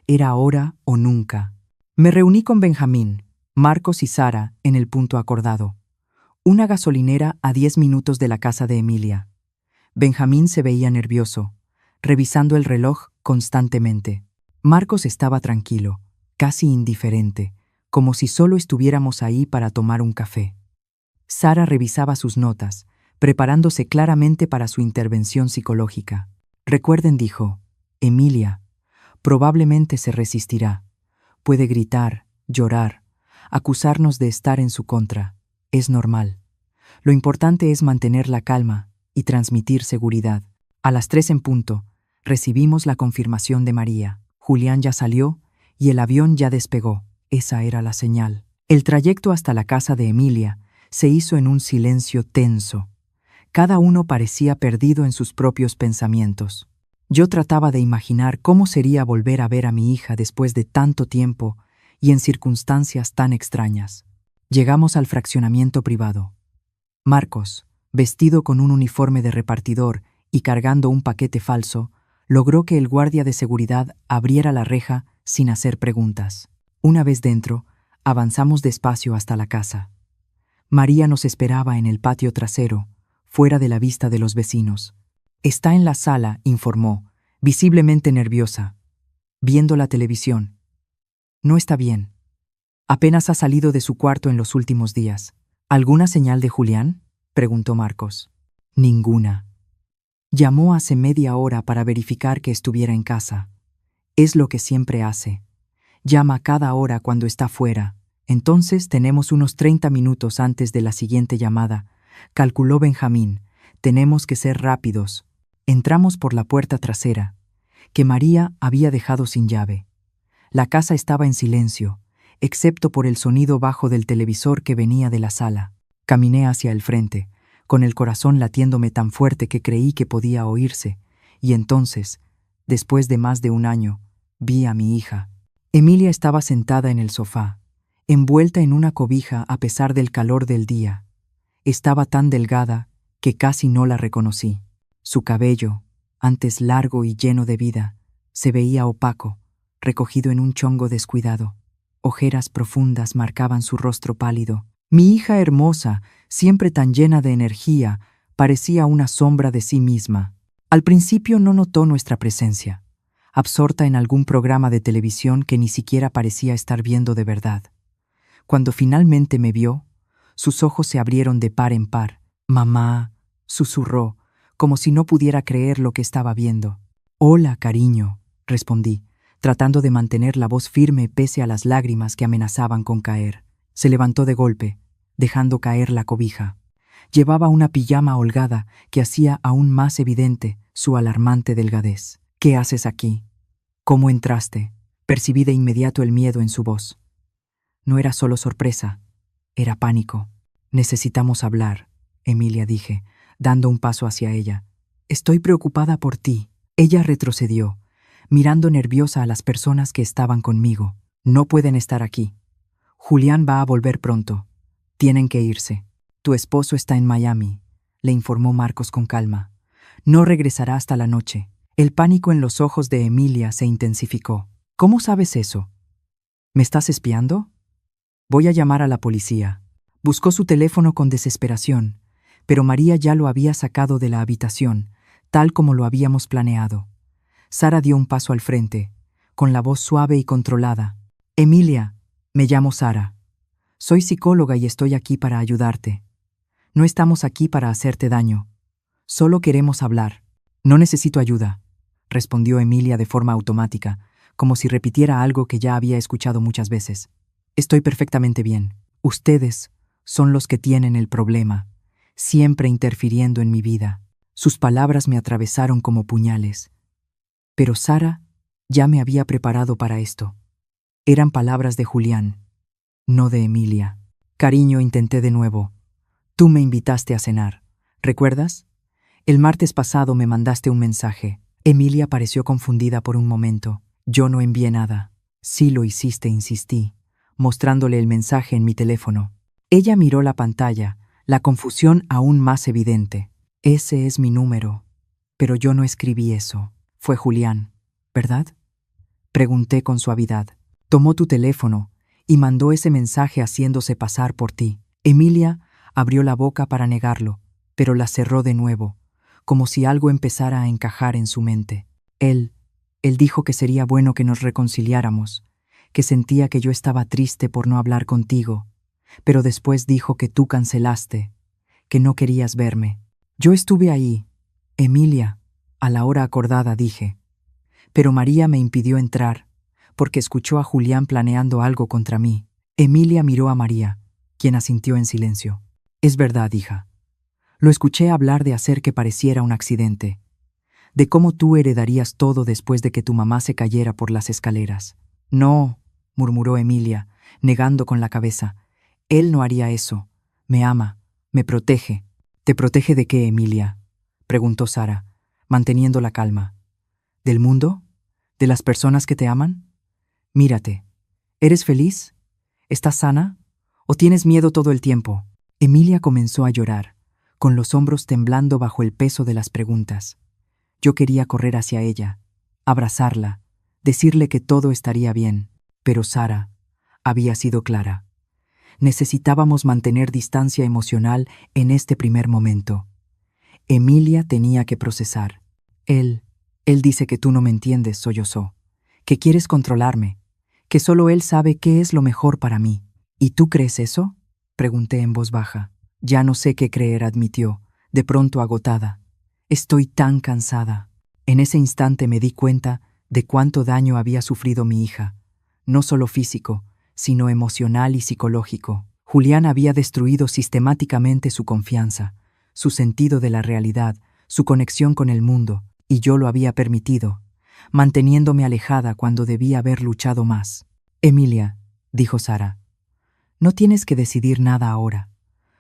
Era ahora o nunca. Me reuní con Benjamín, Marcos y Sara en el punto acordado. Una gasolinera a 10 minutos de la casa de Emilia. Benjamín se veía nervioso, revisando el reloj constantemente. Marcos estaba tranquilo, casi indiferente, como si solo estuviéramos ahí para tomar un café. Sara revisaba sus notas, preparándose claramente para su intervención psicológica. Recuerden, dijo, Emilia, probablemente se resistirá. Puede gritar, llorar, acusarnos de estar en su contra. Es normal. Lo importante es mantener la calma y transmitir seguridad. A las 3 en punto, recibimos la confirmación de María. Julián ya salió y el avión ya despegó. Esa era la señal. El trayecto hasta la casa de Emilia se hizo en un silencio tenso. Cada uno parecía perdido en sus propios pensamientos. Yo trataba de imaginar cómo sería volver a ver a mi hija después de tanto tiempo y en circunstancias tan extrañas. Llegamos al fraccionamiento privado. Marcos, vestido con un uniforme de repartidor y cargando un paquete falso, logró que el guardia de seguridad abriera la reja sin hacer preguntas. Una vez dentro, avanzamos despacio hasta la casa. María nos esperaba en el patio trasero, fuera de la vista de los vecinos. Está en la sala, informó, visiblemente nerviosa, viendo la televisión. No está bien. Apenas ha salido de su cuarto en los últimos días. ¿Alguna señal de Julián?, preguntó Marcos. Ninguna. Llamó hace media hora para verificar que estuviera en casa. Es lo que siempre hace. Llama cada hora cuando está fuera. Entonces tenemos unos 30 minutos antes de la siguiente llamada, calculó Benjamín. Tenemos que ser rápidos. Entramos por la puerta trasera, que María había dejado sin llave. La casa estaba en silencio, excepto por el sonido bajo del televisor que venía de la sala. Caminé hacia el frente, con el corazón latiéndome tan fuerte que creí que podía oírse, y entonces, después de más de un año, vi a mi hija. Emilia estaba sentada en el sofá, envuelta en una cobija a pesar del calor del día. Estaba tan delgada que casi no la reconocí. Su cabello, antes largo y lleno de vida, se veía opaco, recogido en un chongo descuidado. Ojeras profundas marcaban su rostro pálido. Mi hija hermosa, siempre tan llena de energía, parecía una sombra de sí misma. Al principio no notó nuestra presencia, absorta en algún programa de televisión que ni siquiera parecía estar viendo de verdad. Cuando finalmente me vio, sus ojos se abrieron de par en par. «Mamá», susurró, como si no pudiera creer lo que estaba viendo. «Hola, cariño», respondí, tratando de mantener la voz firme pese a las lágrimas que amenazaban con caer. Se levantó de golpe, dejando caer la cobija. Llevaba una pijama holgada que hacía aún más evidente su alarmante delgadez. «¿Qué haces aquí? ¿Cómo entraste?» Percibí de inmediato el miedo en su voz. No era solo sorpresa, era pánico. «Necesitamos hablar», Emilia, dije, dando un paso hacia ella. «Estoy preocupada por ti». Ella retrocedió, mirando nerviosa a las personas que estaban conmigo. «No pueden estar aquí. Julián va a volver pronto. Tienen que irse. Tu esposo está en Miami», le informó Marcos con calma. «No regresará hasta la noche». El pánico en los ojos de Emilia se intensificó. «¿Cómo sabes eso? ¿Me estás espiando?» «Voy a llamar a la policía». Buscó su teléfono con desesperación, pero María ya lo había sacado de la habitación, tal como lo habíamos planeado. Sara dio un paso al frente, con la voz suave y controlada. «Emilia, me llamo Sara. Soy psicóloga y estoy aquí para ayudarte. No estamos aquí para hacerte daño. Solo queremos hablar». «No necesito ayuda», respondió Emilia de forma automática, como si repitiera algo que ya había escuchado muchas veces. «Estoy perfectamente bien. Ustedes son los que tienen el problema, siempre interfiriendo en mi vida». Sus palabras me atravesaron como puñales. Pero Sara ya me había preparado para esto. Eran palabras de Julián, no de Emilia. «Cariño», intenté de nuevo. «Tú me invitaste a cenar. ¿Recuerdas? El martes pasado me mandaste un mensaje». Emilia pareció confundida por un momento. «Yo no envié nada». «Sí lo hiciste», insistí, mostrándole el mensaje en mi teléfono. Ella miró la pantalla, la confusión aún más evidente. «Ese es mi número. Pero yo no escribí eso. Fue Julián, ¿verdad?», pregunté con suavidad. «Tomó tu teléfono y mandó ese mensaje haciéndose pasar por ti». Emilia abrió la boca para negarlo, pero la cerró de nuevo, como si algo empezara a encajar en su mente. Él dijo que sería bueno que nos reconciliáramos, que sentía que yo estaba triste por no hablar contigo, pero después dijo que tú cancelaste, que no querías verme. Yo estuve ahí, Emilia, a la hora acordada, dije. Pero María me impidió entrar, porque escuchó a Julián planeando algo contra mí. Emilia miró a María, quien asintió en silencio. «Es verdad, hija. Lo escuché hablar de hacer que pareciera un accidente, de cómo tú heredarías todo después de que tu mamá se cayera por las escaleras». «No», murmuró Emilia, negando con la cabeza. «Él no haría eso. Me ama, me protege». «¿Te protege de qué, Emilia?», preguntó Sara, manteniendo la calma. «¿Del mundo? ¿De las personas que te aman? Mírate. ¿Eres feliz? ¿Estás sana? ¿O tienes miedo todo el tiempo?». Emilia comenzó a llorar, con los hombros temblando bajo el peso de las preguntas. Yo quería correr hacia ella, abrazarla, decirle que todo estaría bien, pero Sara había sido clara. Necesitábamos mantener distancia emocional en este primer momento. Emilia tenía que procesar. Él dice que tú no me entiendes», sollozó, «que quieres controlarme, que solo él sabe qué es lo mejor para mí». «¿Y tú crees eso?», pregunté en voz baja. «Ya no sé qué creer», admitió, de pronto agotada. «Estoy tan cansada». En ese instante me di cuenta de cuánto daño había sufrido mi hija, no solo físico, sino emocional y psicológico. Julián había destruido sistemáticamente su confianza, su sentido de la realidad, su conexión con el mundo, y yo lo había permitido, manteniéndome alejada cuando debía haber luchado más. «Emilia», dijo Sara, «no tienes que decidir nada ahora.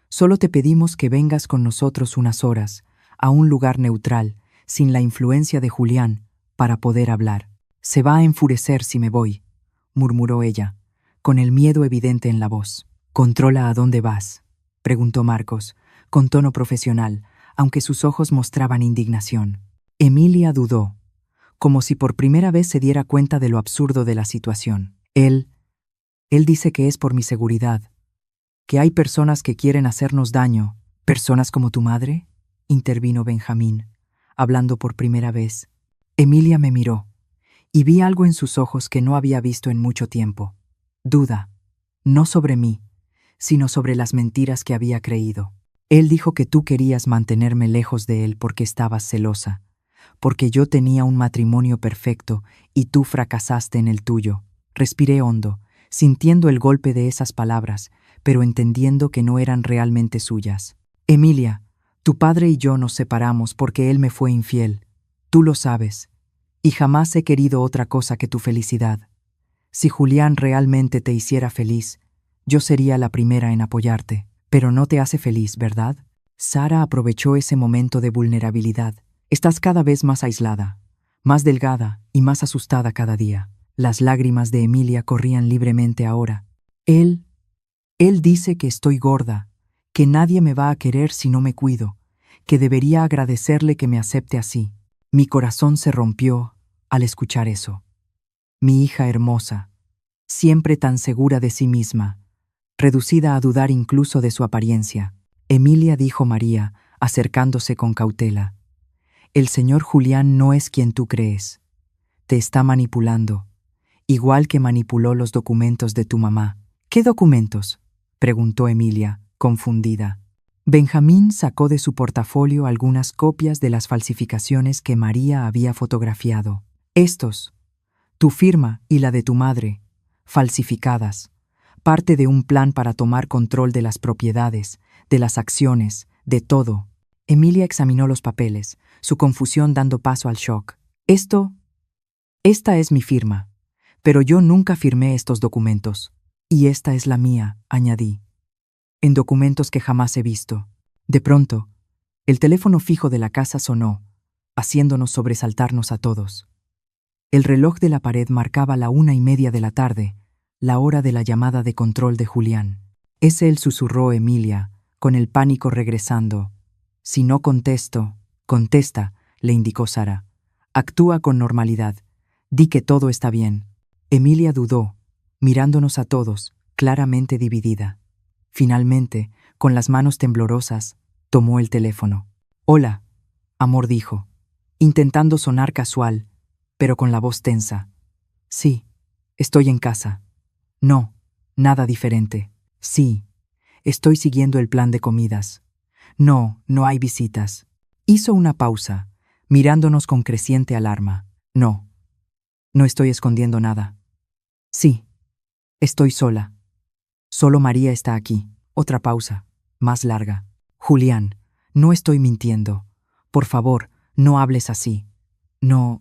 Solo te pedimos que vengas con nosotros unas horas, a un lugar neutral, sin la influencia de Julián, para poder hablar». «Se va a enfurecer si me voy», murmuró ella, con el miedo evidente en la voz. «¿Controla a dónde vas?», preguntó Marcos, con tono profesional, aunque sus ojos mostraban indignación. Emilia dudó, como si por primera vez se diera cuenta de lo absurdo de la situación. Él dice que es por mi seguridad, que hay personas que quieren hacernos daño». «¿Personas como tu madre?», intervino Benjamín, hablando por primera vez. Emilia me miró, y vi algo en sus ojos que no había visto en mucho tiempo. Duda, no sobre mí, sino sobre las mentiras que había creído. Él dijo que tú querías mantenerme lejos de él porque estabas celosa, porque yo tenía un matrimonio perfecto y tú fracasaste en el tuyo. Respiré hondo, sintiendo el golpe de esas palabras, pero entendiendo que no eran realmente suyas. Emilia, tu padre y yo nos separamos porque él me fue infiel. Tú lo sabes, y jamás he querido otra cosa que tu felicidad. Si Julián realmente te hiciera feliz, yo sería la primera en apoyarte. Pero no te hace feliz, ¿verdad? Sara aprovechó ese momento de vulnerabilidad. Estás cada vez más aislada, más delgada y más asustada cada día. Las lágrimas de Emilia corrían libremente ahora. Él dice que estoy gorda, que nadie me va a querer si no me cuido, que debería agradecerle que me acepte así. Mi corazón se rompió al escuchar eso. Mi hija hermosa, siempre tan segura de sí misma, reducida a dudar incluso de su apariencia. Emilia, dijo María, acercándose con cautela. El señor Julián no es quien tú crees. Te está manipulando, igual que manipuló los documentos de tu mamá. ¿Qué documentos?, preguntó Emilia, confundida. Benjamín sacó de su portafolio algunas copias de las falsificaciones que María había fotografiado. Estos, tu firma y la de tu madre, falsificadas, parte de un plan para tomar control de las propiedades, de las acciones, de todo. Emilia examinó los papeles, su confusión dando paso al shock. Esta es mi firma, pero yo nunca firmé estos documentos. Y esta es la mía, añadí, en documentos que jamás he visto. De pronto, el teléfono fijo de la casa sonó, haciéndonos sobresaltarnos a todos. El reloj de la pared marcaba la 1:30 de la tarde, la hora de la llamada de control de Julián. Es él, susurró Emilia, con el pánico regresando. Si no contesto, contesta, le indicó Sara. Actúa con normalidad. Di que todo está bien. Emilia dudó, mirándonos a todos, claramente dividida. Finalmente, con las manos temblorosas, tomó el teléfono. Hola, amor, dijo, intentando sonar casual, pero con la voz tensa. Sí, estoy en casa. No, nada diferente. Sí, estoy siguiendo el plan de comidas. No, no hay visitas. Hizo una pausa, mirándonos con creciente alarma. No, no estoy escondiendo nada. Sí, estoy sola. Solo María está aquí. Otra pausa, más larga. Julián, no estoy mintiendo. Por favor, no hables así. No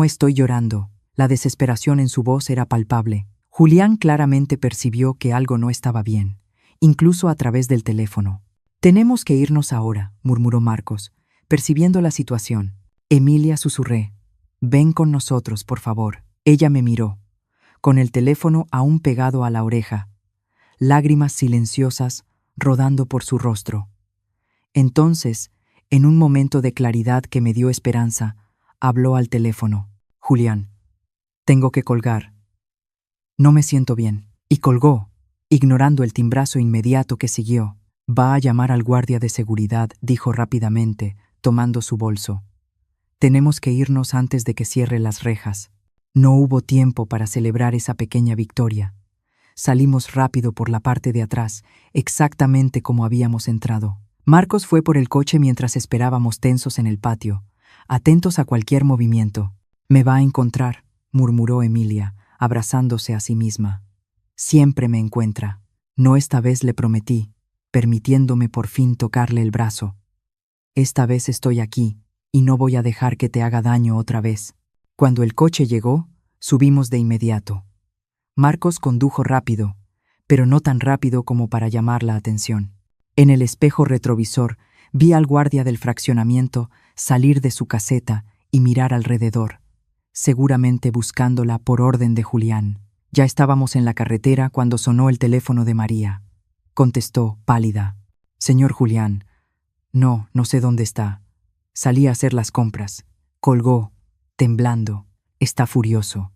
estoy llorando. La desesperación en su voz era palpable. Julián claramente percibió que algo no estaba bien, incluso a través del teléfono. Tenemos que irnos ahora, murmuró Marcos, percibiendo la situación. Emilia, susurré. Ven con nosotros, por favor. Ella me miró, con el teléfono aún pegado a la oreja, lágrimas silenciosas rodando por su rostro. Entonces, en un momento de claridad que me dio esperanza, habló al teléfono. Julián, tengo que colgar. No me siento bien. Y colgó, ignorando el timbrazo inmediato que siguió. Va a llamar al guardia de seguridad, dijo rápidamente, tomando su bolso. Tenemos que irnos antes de que cierre las rejas. No hubo tiempo para celebrar esa pequeña victoria. Salimos rápido por la parte de atrás, exactamente como habíamos entrado. Marcos fue por el coche mientras esperábamos tensos en el patio, atentos a cualquier movimiento. Me va a encontrar, murmuró Emilia, abrazándose a sí misma. Siempre me encuentra. No, esta vez, le prometí, permitiéndome por fin tocarle el brazo. Esta vez estoy aquí, y no voy a dejar que te haga daño otra vez. Cuando el coche llegó, subimos de inmediato. Marcos condujo rápido, pero no tan rápido como para llamar la atención. En el espejo retrovisor vi al guardia del fraccionamiento salir de su caseta y mirar alrededor, seguramente buscándola por orden de Julián. Ya estábamos en la carretera cuando sonó el teléfono de María. Contestó, pálida. Señor Julián. No sé dónde está. Salí a hacer las compras. Colgó, temblando. Está furioso.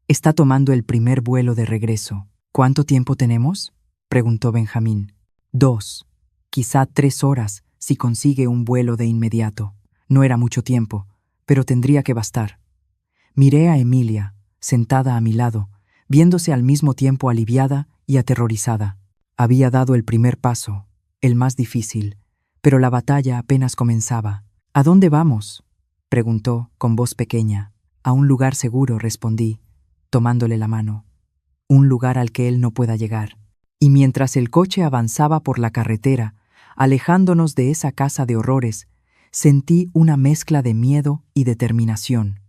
Está tomando el primer vuelo de regreso. ¿Cuánto tiempo tenemos?, preguntó Benjamín. 2, quizá 3 horas, si consigue un vuelo de inmediato. No era mucho tiempo, pero tendría que bastar. Miré a Emilia, sentada a mi lado, viéndose al mismo tiempo aliviada y aterrorizada. Había dado el primer paso, el más difícil, pero la batalla apenas comenzaba. ¿A dónde vamos?, preguntó con voz pequeña. A un lugar seguro, respondí, tomándole la mano. Un lugar al que él no pueda llegar. Y mientras el coche avanzaba por la carretera, alejándonos de esa casa de horrores, sentí una mezcla de miedo y determinación.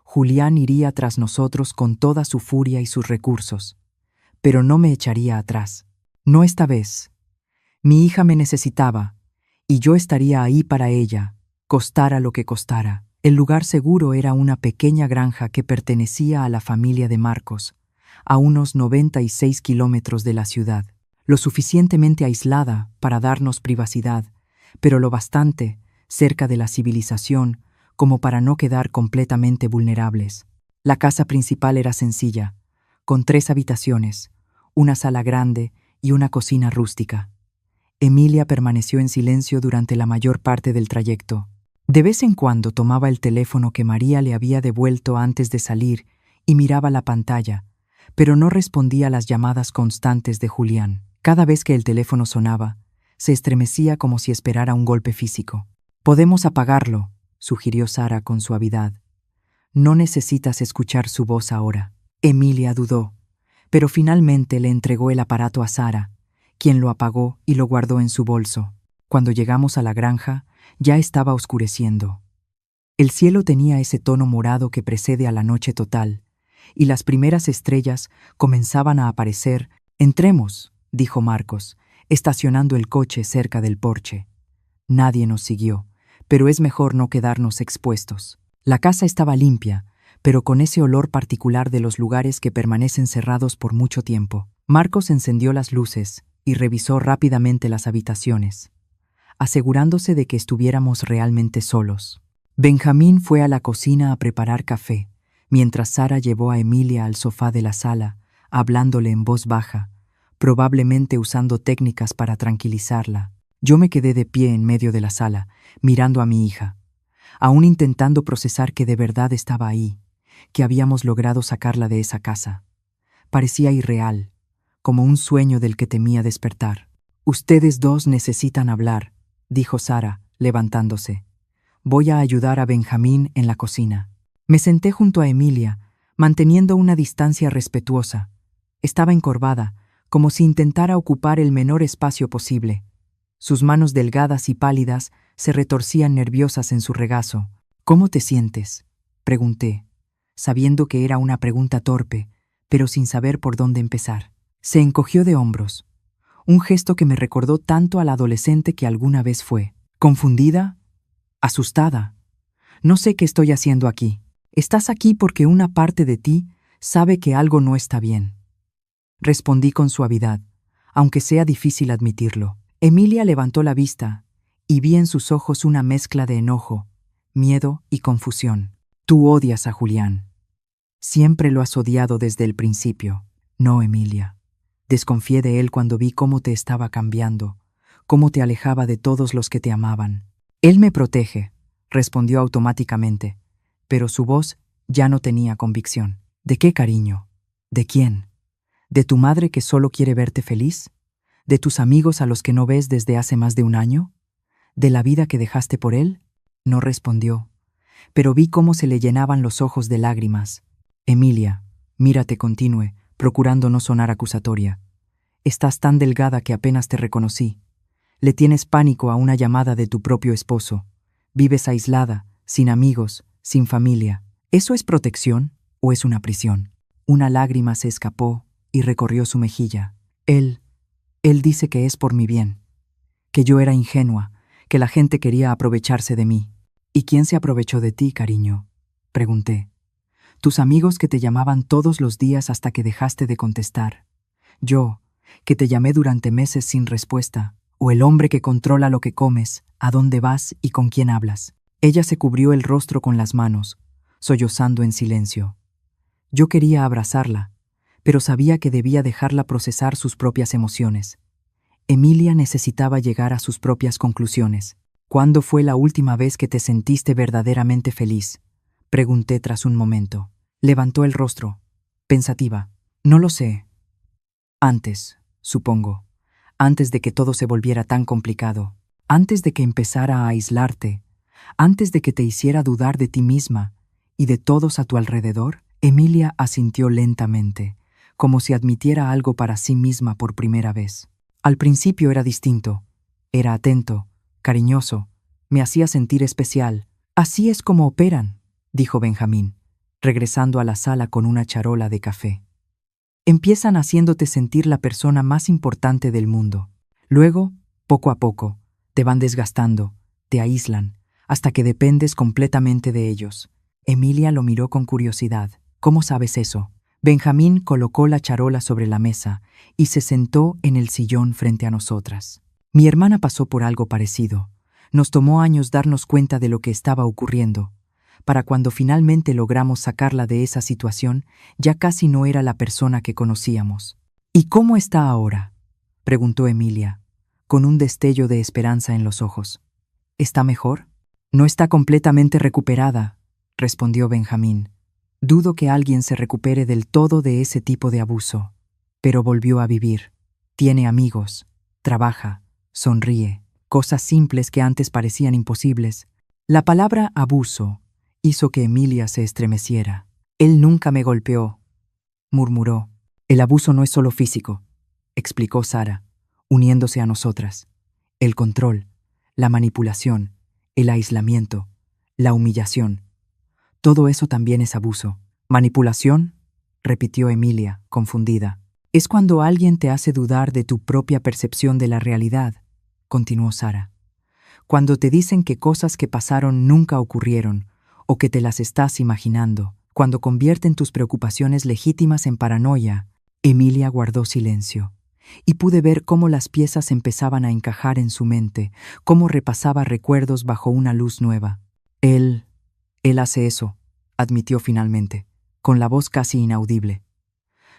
Julián iría tras nosotros con toda su furia y sus recursos, pero no me echaría atrás. No esta vez. Mi hija me necesitaba, y yo estaría ahí para ella, costara lo que costara. El lugar seguro era una pequeña granja que pertenecía a la familia de Marcos, a unos 96 kilómetros de la ciudad, lo suficientemente aislada para darnos privacidad, pero lo bastante cerca de la civilización como para no quedar completamente vulnerables. La casa principal era sencilla, con 3 habitaciones, una sala grande y una cocina rústica. Emilia permaneció en silencio durante la mayor parte del trayecto. De vez en cuando tomaba el teléfono que María le había devuelto antes de salir y miraba la pantalla, pero no respondía a las llamadas constantes de Julián. Cada vez que el teléfono sonaba, se estremecía como si esperara un golpe físico. «Podemos apagarlo», sugirió Sara con suavidad. «No necesitas escuchar su voz ahora». Emilia dudó, pero finalmente le entregó el aparato a Sara, quien lo apagó y lo guardó en su bolso. Cuando llegamos a la granja, ya estaba oscureciendo. El cielo tenía ese tono morado que precede a la noche total, y las primeras estrellas comenzaban a aparecer. «Entremos», dijo Marcos, estacionando el coche cerca del porche. Nadie nos siguió, pero es mejor no quedarnos expuestos. La casa estaba limpia, pero con ese olor particular de los lugares que permanecen cerrados por mucho tiempo. Marcos encendió las luces y revisó rápidamente las habitaciones, asegurándose de que estuviéramos realmente solos. Benjamín fue a la cocina a preparar café, mientras Sara llevó a Emilia al sofá de la sala, hablándole en voz baja, probablemente usando técnicas para tranquilizarla. Yo me quedé de pie en medio de la sala, mirando a mi hija, aún intentando procesar que de verdad estaba ahí, que habíamos logrado sacarla de esa casa. Parecía irreal, como un sueño del que temía despertar. «Ustedes dos necesitan hablar», dijo Sara, levantándose. «Voy a ayudar a Benjamín en la cocina». Me senté junto a Emilia, manteniendo una distancia respetuosa. Estaba encorvada, como si intentara ocupar el menor espacio posible. Sus manos delgadas y pálidas se retorcían nerviosas en su regazo. «¿Cómo te sientes?», pregunté, sabiendo que era una pregunta torpe, pero sin saber por dónde empezar. Se encogió de hombros, un gesto que me recordó tanto a la adolescente que alguna vez fue. «¿Confundida? ¿Asustada? No sé qué estoy haciendo aquí. Estás aquí porque una parte de ti sabe que algo no está bien», respondí con suavidad, aunque sea difícil admitirlo. Emilia levantó la vista y vi en sus ojos una mezcla de enojo, miedo y confusión. «Tú odias a Julián. Siempre lo has odiado desde el principio». «No, Emilia. Desconfié de él cuando vi cómo te estaba cambiando, cómo te alejaba de todos los que te amaban». «Él me protege», respondió automáticamente, pero su voz ya no tenía convicción. «¿De qué, cariño? ¿De quién? ¿De tu madre que solo quiere verte feliz? ¿De tus amigos a los que no ves desde hace más de un año? ¿De la vida que dejaste por él?». No respondió, pero vi cómo se le llenaban los ojos de lágrimas. «Emilia, mírate», continué, procurando no sonar acusatoria. «Estás tan delgada que apenas te reconocí. Le tienes pánico a una llamada de tu propio esposo. Vives aislada, sin amigos, sin familia. ¿Eso es protección o es una prisión?». Una lágrima se escapó y recorrió su mejilla. Él dice que es por mi bien, que yo era ingenua, que la gente quería aprovecharse de mí». «¿Y quién se aprovechó de ti, cariño?», pregunté. «Tus amigos que te llamaban todos los días hasta que dejaste de contestar. Yo, que te llamé durante meses sin respuesta. O el hombre que controla lo que comes, a dónde vas y con quién hablas». Ella se cubrió el rostro con las manos, sollozando en silencio. Yo quería abrazarla, pero sabía que debía dejarla procesar sus propias emociones. Emilia necesitaba llegar a sus propias conclusiones. ¿Cuándo fue la última vez que te sentiste verdaderamente feliz? Pregunté tras un momento. Levantó el rostro, pensativa. No lo sé. Antes, supongo. Antes de que todo se volviera tan complicado. Antes de que empezara a aislarte. Antes de que te hiciera dudar de ti misma y de todos a tu alrededor. Emilia asintió lentamente, como si admitiera algo para sí misma por primera vez. Al principio era distinto. Era atento, cariñoso, me hacía sentir especial. Así es como operan, dijo Benjamín, regresando a la sala con una charola de café. Empiezan haciéndote sentir la persona más importante del mundo. Luego, poco a poco, te van desgastando, te aíslan, hasta que dependes completamente de ellos. Emilia lo miró con curiosidad. ¿Cómo sabes eso? Benjamín colocó la charola sobre la mesa y se sentó en el sillón frente a nosotras. Mi hermana pasó por algo parecido. Nos tomó años darnos cuenta de lo que estaba ocurriendo. Para cuando finalmente logramos sacarla de esa situación, ya casi no era la persona que conocíamos. ¿Y cómo está ahora?, preguntó Emilia, con un destello de esperanza en los ojos. ¿Está mejor? No está completamente recuperada, respondió Benjamín. Dudo que alguien se recupere del todo de ese tipo de abuso. Pero volvió a vivir. Tiene amigos, trabaja, sonríe, cosas simples que antes parecían imposibles. La palabra abuso hizo que Emilia se estremeciera. Él nunca me golpeó, murmuró. El abuso no es solo físico, explicó Sara, uniéndose a nosotras. El control, la manipulación, el aislamiento, la humillación. Todo eso también es abuso. ¿Manipulación?, repitió Emilia, confundida. Es cuando alguien te hace dudar de tu propia percepción de la realidad, continuó Sara. Cuando te dicen que cosas que pasaron nunca ocurrieron, o que te las estás imaginando, cuando convierten tus preocupaciones legítimas en paranoia. Emilia guardó silencio, y pude ver cómo las piezas empezaban a encajar en su mente, cómo repasaba recuerdos bajo una luz nueva. Él hace eso, admitió finalmente, con la voz casi inaudible.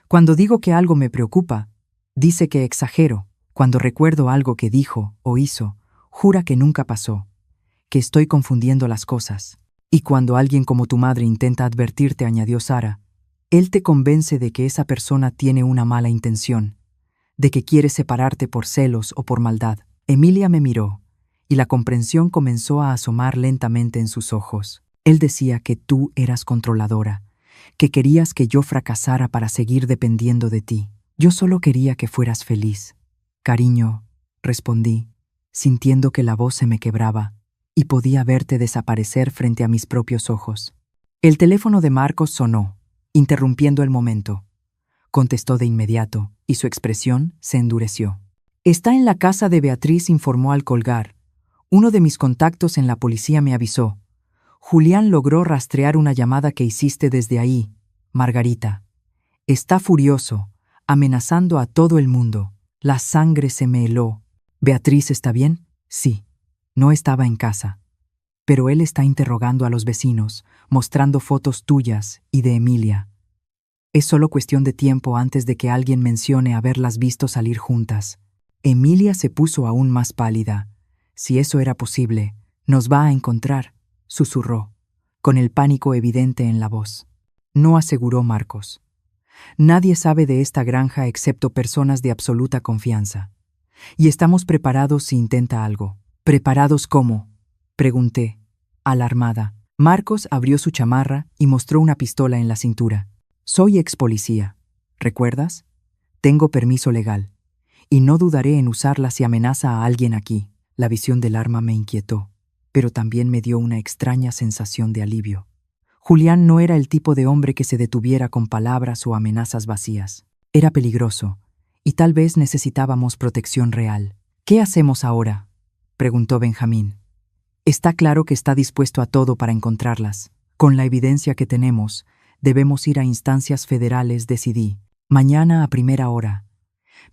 Cuando digo que algo me preocupa, dice que exagero. Cuando recuerdo algo que dijo o hizo, jura que nunca pasó, que estoy confundiendo las cosas. Y cuando alguien como tu madre intenta advertirte, añadió Sara, él te convence de que esa persona tiene una mala intención, de que quiere separarte por celos o por maldad. Emilia me miró, y la comprensión comenzó a asomar lentamente en sus ojos. Él decía que tú eras controladora, que querías que yo fracasara para seguir dependiendo de ti. Yo solo quería que fueras feliz. Cariño, respondí, sintiendo que la voz se me quebraba, y podía verte desaparecer frente a mis propios ojos. El teléfono de Marcos sonó, interrumpiendo el momento. Contestó de inmediato, y su expresión se endureció. Está en la casa de Beatriz, informó al colgar. Uno de mis contactos en la policía me avisó. Julián logró rastrear una llamada que hiciste desde ahí, Margarita. Está furioso, amenazando a todo el mundo. La sangre se me heló. ¿Beatriz está bien? Sí. No estaba en casa. Pero él está interrogando a los vecinos, mostrando fotos tuyas y de Emilia. Es solo cuestión de tiempo antes de que alguien mencione haberlas visto salir juntas. Emilia se puso aún más pálida. Si eso era posible, nos va a encontrar, susurró, con el pánico evidente en la voz. No, aseguró Marcos. Nadie sabe de esta granja excepto personas de absoluta confianza. Y estamos preparados si intenta algo. ¿Preparados cómo?, pregunté, alarmada. Marcos abrió su chamarra y mostró una pistola en la cintura. Soy ex policía, ¿recuerdas? Tengo permiso legal, y no dudaré en usarla si amenaza a alguien aquí. La visión del arma me inquietó, pero también me dio una extraña sensación de alivio. Julián no era el tipo de hombre que se detuviera con palabras o amenazas vacías. Era peligroso, y tal vez necesitábamos protección real. ¿Qué hacemos ahora?, preguntó Benjamín. Está claro que está dispuesto a todo para encontrarlas. Con la evidencia que tenemos, debemos ir a instancias federales, decidí. Mañana a primera hora.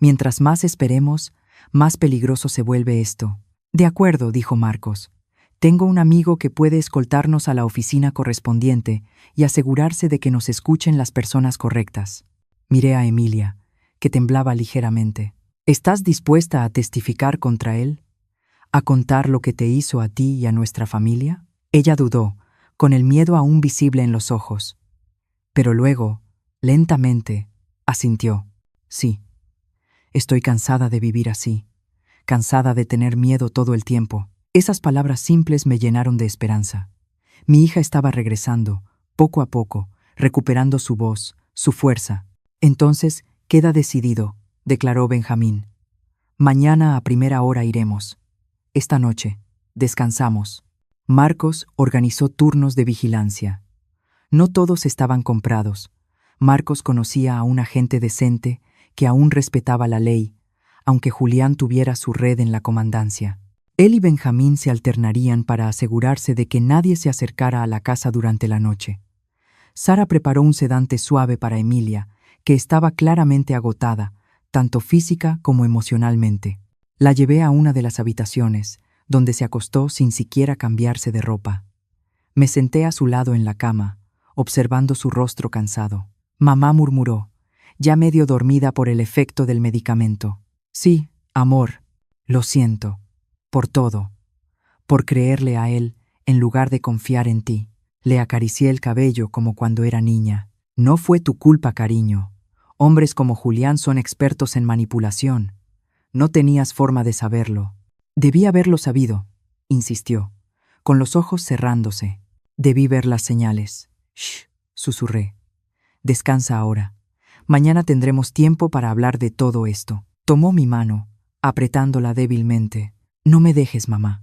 Mientras más esperemos, más peligroso se vuelve esto. De acuerdo, dijo Marcos. Tengo un amigo que puede escoltarnos a la oficina correspondiente y asegurarse de que nos escuchen las personas correctas. Miré a Emilia, que temblaba ligeramente. ¿Estás dispuesta a testificar contra él? ¿A contar lo que te hizo a ti y a nuestra familia? Ella dudó, con el miedo aún visible en los ojos. Pero luego, lentamente, asintió. Sí, estoy cansada de vivir así, cansada de tener miedo todo el tiempo. Esas palabras simples me llenaron de esperanza. Mi hija estaba regresando, poco a poco, recuperando su voz, su fuerza. Entonces, queda decidido, declaró Benjamín. Mañana a primera hora iremos. Esta noche, descansamos. Marcos organizó turnos de vigilancia. No todos estaban comprados. Marcos conocía a un agente decente que aún respetaba la ley, aunque Julián tuviera su red en la comandancia. Él y Benjamín se alternarían para asegurarse de que nadie se acercara a la casa durante la noche. Sara preparó un sedante suave para Emilia, que estaba claramente agotada, tanto física como emocionalmente. La llevé a una de las habitaciones, donde se acostó sin siquiera cambiarse de ropa. Me senté a su lado en la cama, observando su rostro cansado. Mamá murmuró, ya medio dormida por el efecto del medicamento. Sí, amor, lo siento. Por todo. Por creerle a él en lugar de confiar en ti. Le acaricié el cabello como cuando era niña. No fue tu culpa, cariño. Hombres como Julián son expertos en manipulación. No tenías forma de saberlo. Debí haberlo sabido, insistió, con los ojos cerrándose. Debí ver las señales. Shh, susurré. Descansa ahora. Mañana tendremos tiempo para hablar de todo esto. Tomó mi mano, apretándola débilmente. No me dejes, mamá.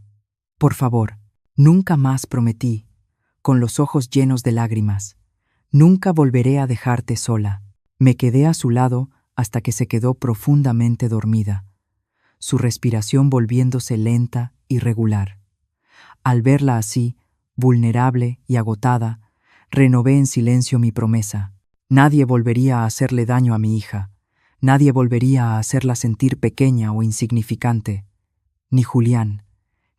Por favor, nunca más, prometí, con los ojos llenos de lágrimas. Nunca volveré a dejarte sola. Me quedé a su lado hasta que se quedó profundamente dormida, su respiración volviéndose lenta y regular. Al verla así, vulnerable y agotada, renové en silencio mi promesa. Nadie volvería a hacerle daño a mi hija. Nadie volvería a hacerla sentir pequeña o insignificante. Ni Julián,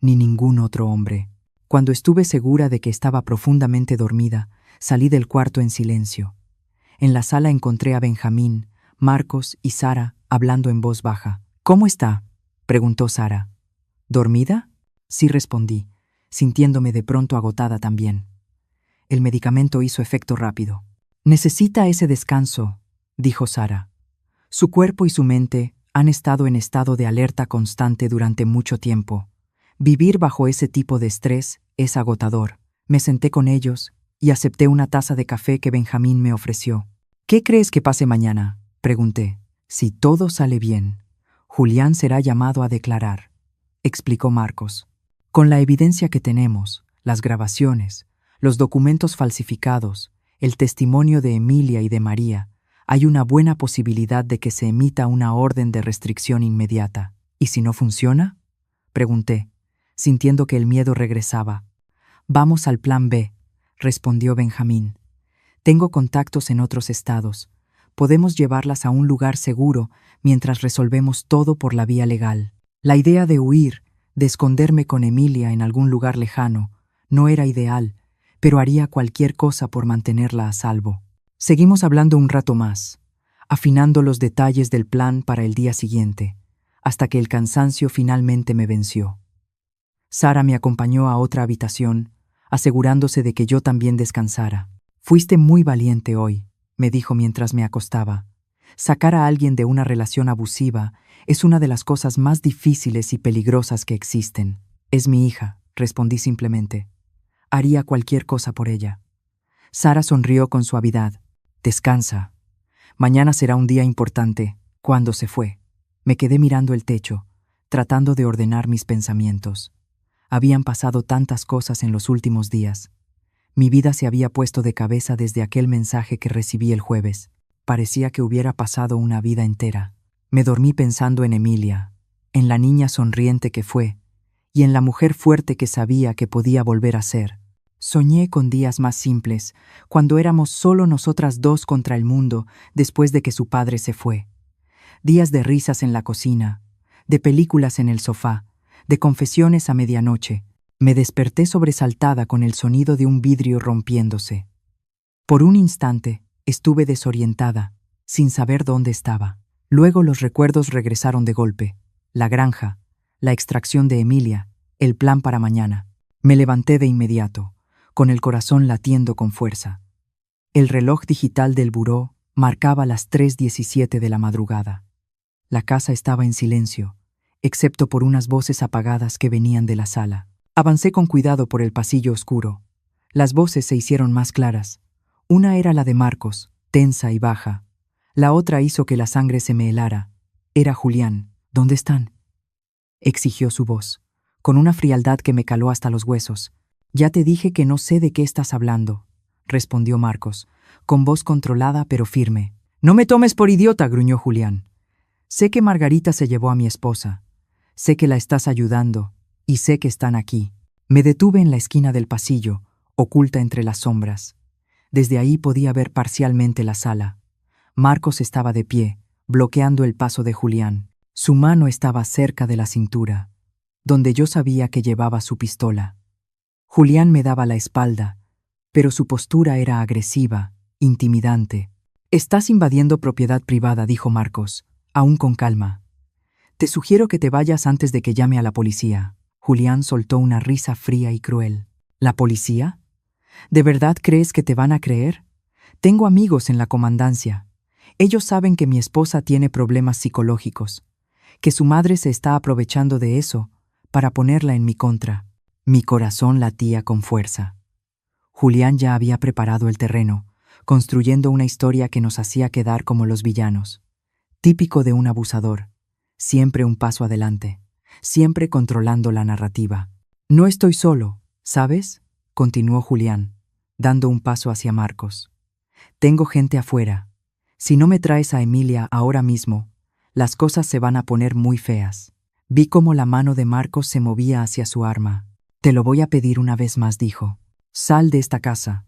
ni ningún otro hombre. Cuando estuve segura de que estaba profundamente dormida, salí del cuarto en silencio. En la sala encontré a Benjamín, Marcos y Sara hablando en voz baja. ¿Cómo está?, preguntó Sara. ¿Dormida? Sí, respondí, sintiéndome de pronto agotada también. El medicamento hizo efecto rápido. Necesita ese descanso, dijo Sara. Su cuerpo y su mente han estado en estado de alerta constante durante mucho tiempo. Vivir bajo ese tipo de estrés es agotador. Me senté con ellos y acepté una taza de café que Benjamín me ofreció. ¿Qué crees que pase mañana?, pregunté. Si todo sale bien, Julián será llamado a declarar, explicó Marcos. Con la evidencia que tenemos, las grabaciones, los documentos falsificados, el testimonio de Emilia y de María, hay una buena posibilidad de que se emita una orden de restricción inmediata. ¿Y si no funciona?, pregunté, sintiendo que el miedo regresaba. Vamos al plan B, respondió Benjamín. Tengo contactos en otros estados. Podemos llevarlas a un lugar seguro mientras resolvemos todo por la vía legal. La idea de huir, de esconderme con Emilia en algún lugar lejano, no era ideal, pero haría cualquier cosa por mantenerla a salvo. Seguimos hablando un rato más, afinando los detalles del plan para el día siguiente, hasta que el cansancio finalmente me venció. Sara me acompañó a otra habitación, asegurándose de que yo también descansara. Fuiste muy valiente hoy, me dijo mientras me acostaba. Sacar a alguien de una relación abusiva es una de las cosas más difíciles y peligrosas que existen. Es mi hija, respondí simplemente. Haría cualquier cosa por ella. Sara sonrió con suavidad. Descansa. Mañana será un día importante. Cuando se fue, me quedé mirando el techo, tratando de ordenar mis pensamientos. Habían pasado tantas cosas en los últimos días. Mi vida se había puesto de cabeza desde aquel mensaje que recibí el jueves. Parecía que hubiera pasado una vida entera. Me dormí pensando en Emilia, en la niña sonriente que fue, y en la mujer fuerte que sabía que podía volver a ser. Soñé con días más simples, cuando éramos solo nosotras dos contra el mundo después de que su padre se fue. Días de risas en la cocina, de películas en el sofá, de confesiones a medianoche. Me desperté sobresaltada con el sonido de un vidrio rompiéndose. Por un instante estuve desorientada, sin saber dónde estaba. Luego los recuerdos regresaron de golpe. La granja, la extracción de Emilia, el plan para mañana. Me levanté de inmediato, con el corazón latiendo con fuerza. El reloj digital del buró marcaba las 3:17 de la madrugada. La casa estaba en silencio, excepto por unas voces apagadas que venían de la sala. Avancé con cuidado por el pasillo oscuro. Las voces se hicieron más claras. Una era la de Marcos, tensa y baja. La otra hizo que la sangre se me helara. Era Julián. ¿Dónde están?, exigió su voz, con una frialdad que me caló hasta los huesos. Ya te dije que no sé de qué estás hablando, respondió Marcos, con voz controlada pero firme. No me tomes por idiota, gruñó Julián. Sé que Margarita se llevó a mi esposa. Sé que la estás ayudando, y sé que están aquí. Me detuve en la esquina del pasillo, oculta entre las sombras. Desde ahí podía ver parcialmente la sala. Marcos estaba de pie, bloqueando el paso de Julián. Su mano estaba cerca de la cintura, donde yo sabía que llevaba su pistola. Julián me daba la espalda, pero su postura era agresiva, intimidante. Estás invadiendo propiedad privada, dijo Marcos, aún con calma. Te sugiero que te vayas antes de que llame a la policía. Julián soltó una risa fría y cruel. ¿La policía? ¿De verdad crees que te van a creer? Tengo amigos en la comandancia. Ellos saben que mi esposa tiene problemas psicológicos, que su madre se está aprovechando de eso para ponerla en mi contra. Mi corazón latía con fuerza. Julián ya había preparado el terreno, construyendo una historia que nos hacía quedar como los villanos. Típico de un abusador, siempre un paso adelante, siempre controlando la narrativa. No estoy solo, ¿sabes?, continuó Julián, dando un paso hacia Marcos. Tengo gente afuera. Si no me traes a Emilia ahora mismo, las cosas se van a poner muy feas. Vi cómo la mano de Marcos se movía hacia su arma. Te lo voy a pedir una vez más, dijo. Sal de esta casa.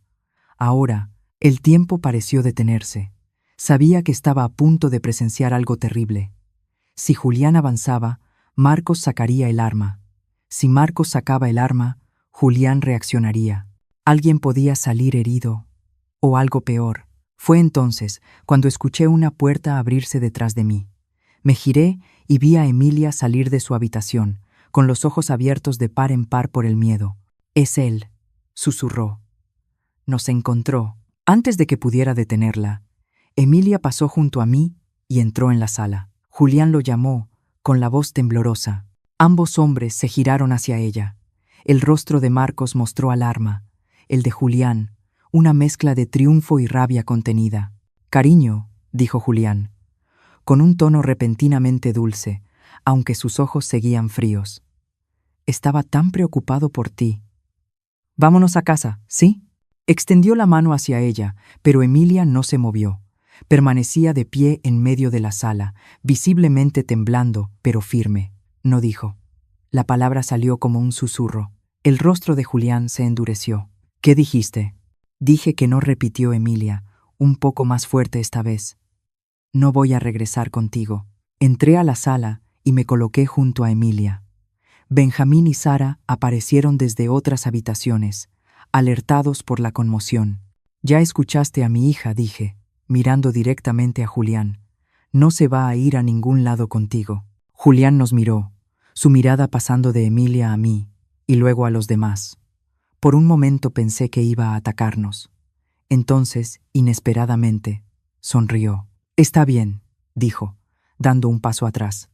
Ahora, el tiempo pareció detenerse. Sabía que estaba a punto de presenciar algo terrible. Si Julián avanzaba, Marcos sacaría el arma. Si Marcos sacaba el arma, Julián reaccionaría. Alguien podía salir herido, o algo peor. Fue entonces cuando escuché una puerta abrirse detrás de mí. Me giré y vi a Emilia salir de su habitación, con los ojos abiertos de par en par por el miedo. «Es él», susurró. Nos encontró. Antes de que pudiera detenerla, Emilia pasó junto a mí y entró en la sala. Julián lo llamó, con la voz temblorosa. Ambos hombres se giraron hacia ella. El rostro de Marcos mostró alarma, el de Julián, una mezcla de triunfo y rabia contenida. «Cariño», dijo Julián, con un tono repentinamente dulce, aunque sus ojos seguían fríos. Estaba tan preocupado por ti. Vámonos a casa, ¿sí? Extendió la mano hacia ella, pero Emilia no se movió. Permanecía de pie en medio de la sala, visiblemente temblando, pero firme. No dijo. La palabra salió como un susurro. El rostro de Julián se endureció. ¿Qué dijiste? Dije que no, repitió Emilia, un poco más fuerte esta vez. No voy a regresar contigo. Entré a la sala y me coloqué junto a Emilia. Benjamín y Sara aparecieron desde otras habitaciones, alertados por la conmoción. Ya escuchaste a mi hija, dije, mirando directamente a Julián. No se va a ir a ningún lado contigo. Julián nos miró, su mirada pasando de Emilia a mí y luego a los demás. Por un momento pensé que iba a atacarnos. Entonces, inesperadamente, sonrió. Está bien, dijo, dando un paso atrás.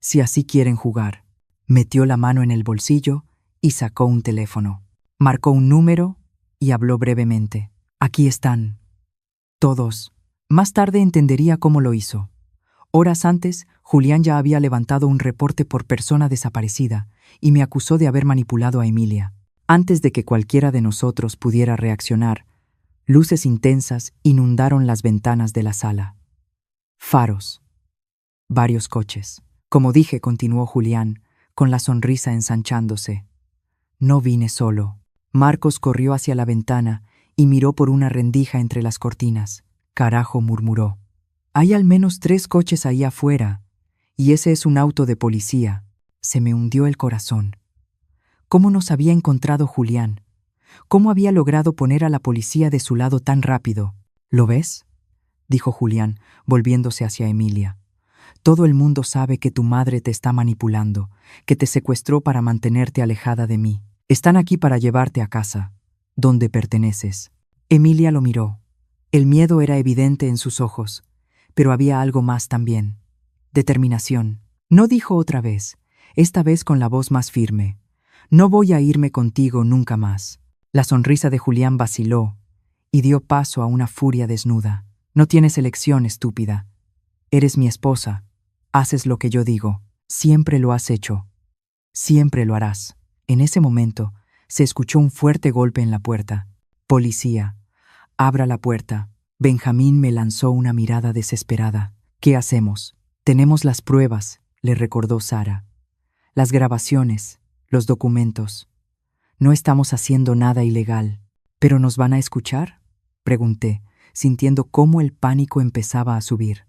Si así quieren jugar. Metió la mano en el bolsillo y sacó un teléfono. Marcó un número y habló brevemente. Aquí están. Todos. Más tarde entendería cómo lo hizo. Horas antes, Julián ya había levantado un reporte por persona desaparecida y me acusó de haber manipulado a Emilia. Antes de que cualquiera de nosotros pudiera reaccionar, luces intensas inundaron las ventanas de la sala. Faros. Varios coches. Como dije, continuó Julián, con la sonrisa ensanchándose. No vine solo. Marcos corrió hacia la ventana y miró por una rendija entre las cortinas. Carajo, murmuró. Hay al menos 3 coches ahí afuera, y ese es un auto de policía. Se me hundió el corazón. ¿Cómo nos había encontrado Julián? ¿Cómo había logrado poner a la policía de su lado tan rápido? ¿Lo ves?, dijo Julián, volviéndose hacia Emilia. Todo el mundo sabe que tu madre te está manipulando, que te secuestró para mantenerte alejada de mí. Están aquí para llevarte a casa, donde perteneces. Emilia lo miró. El miedo era evidente en sus ojos, pero había algo más también. Determinación. No dijo otra vez, esta vez con la voz más firme. No voy a irme contigo nunca más. La sonrisa de Julián vaciló y dio paso a una furia desnuda. No tienes elección, estúpida. Eres mi esposa. Haces lo que yo digo. Siempre lo has hecho. Siempre lo harás. En ese momento, se escuchó un fuerte golpe en la puerta. Policía. Abra la puerta. Benjamín me lanzó una mirada desesperada. ¿Qué hacemos? Tenemos las pruebas, le recordó Sara. Las grabaciones, los documentos. No estamos haciendo nada ilegal. ¿Pero nos van a escuchar?, pregunté, sintiendo cómo el pánico empezaba a subir.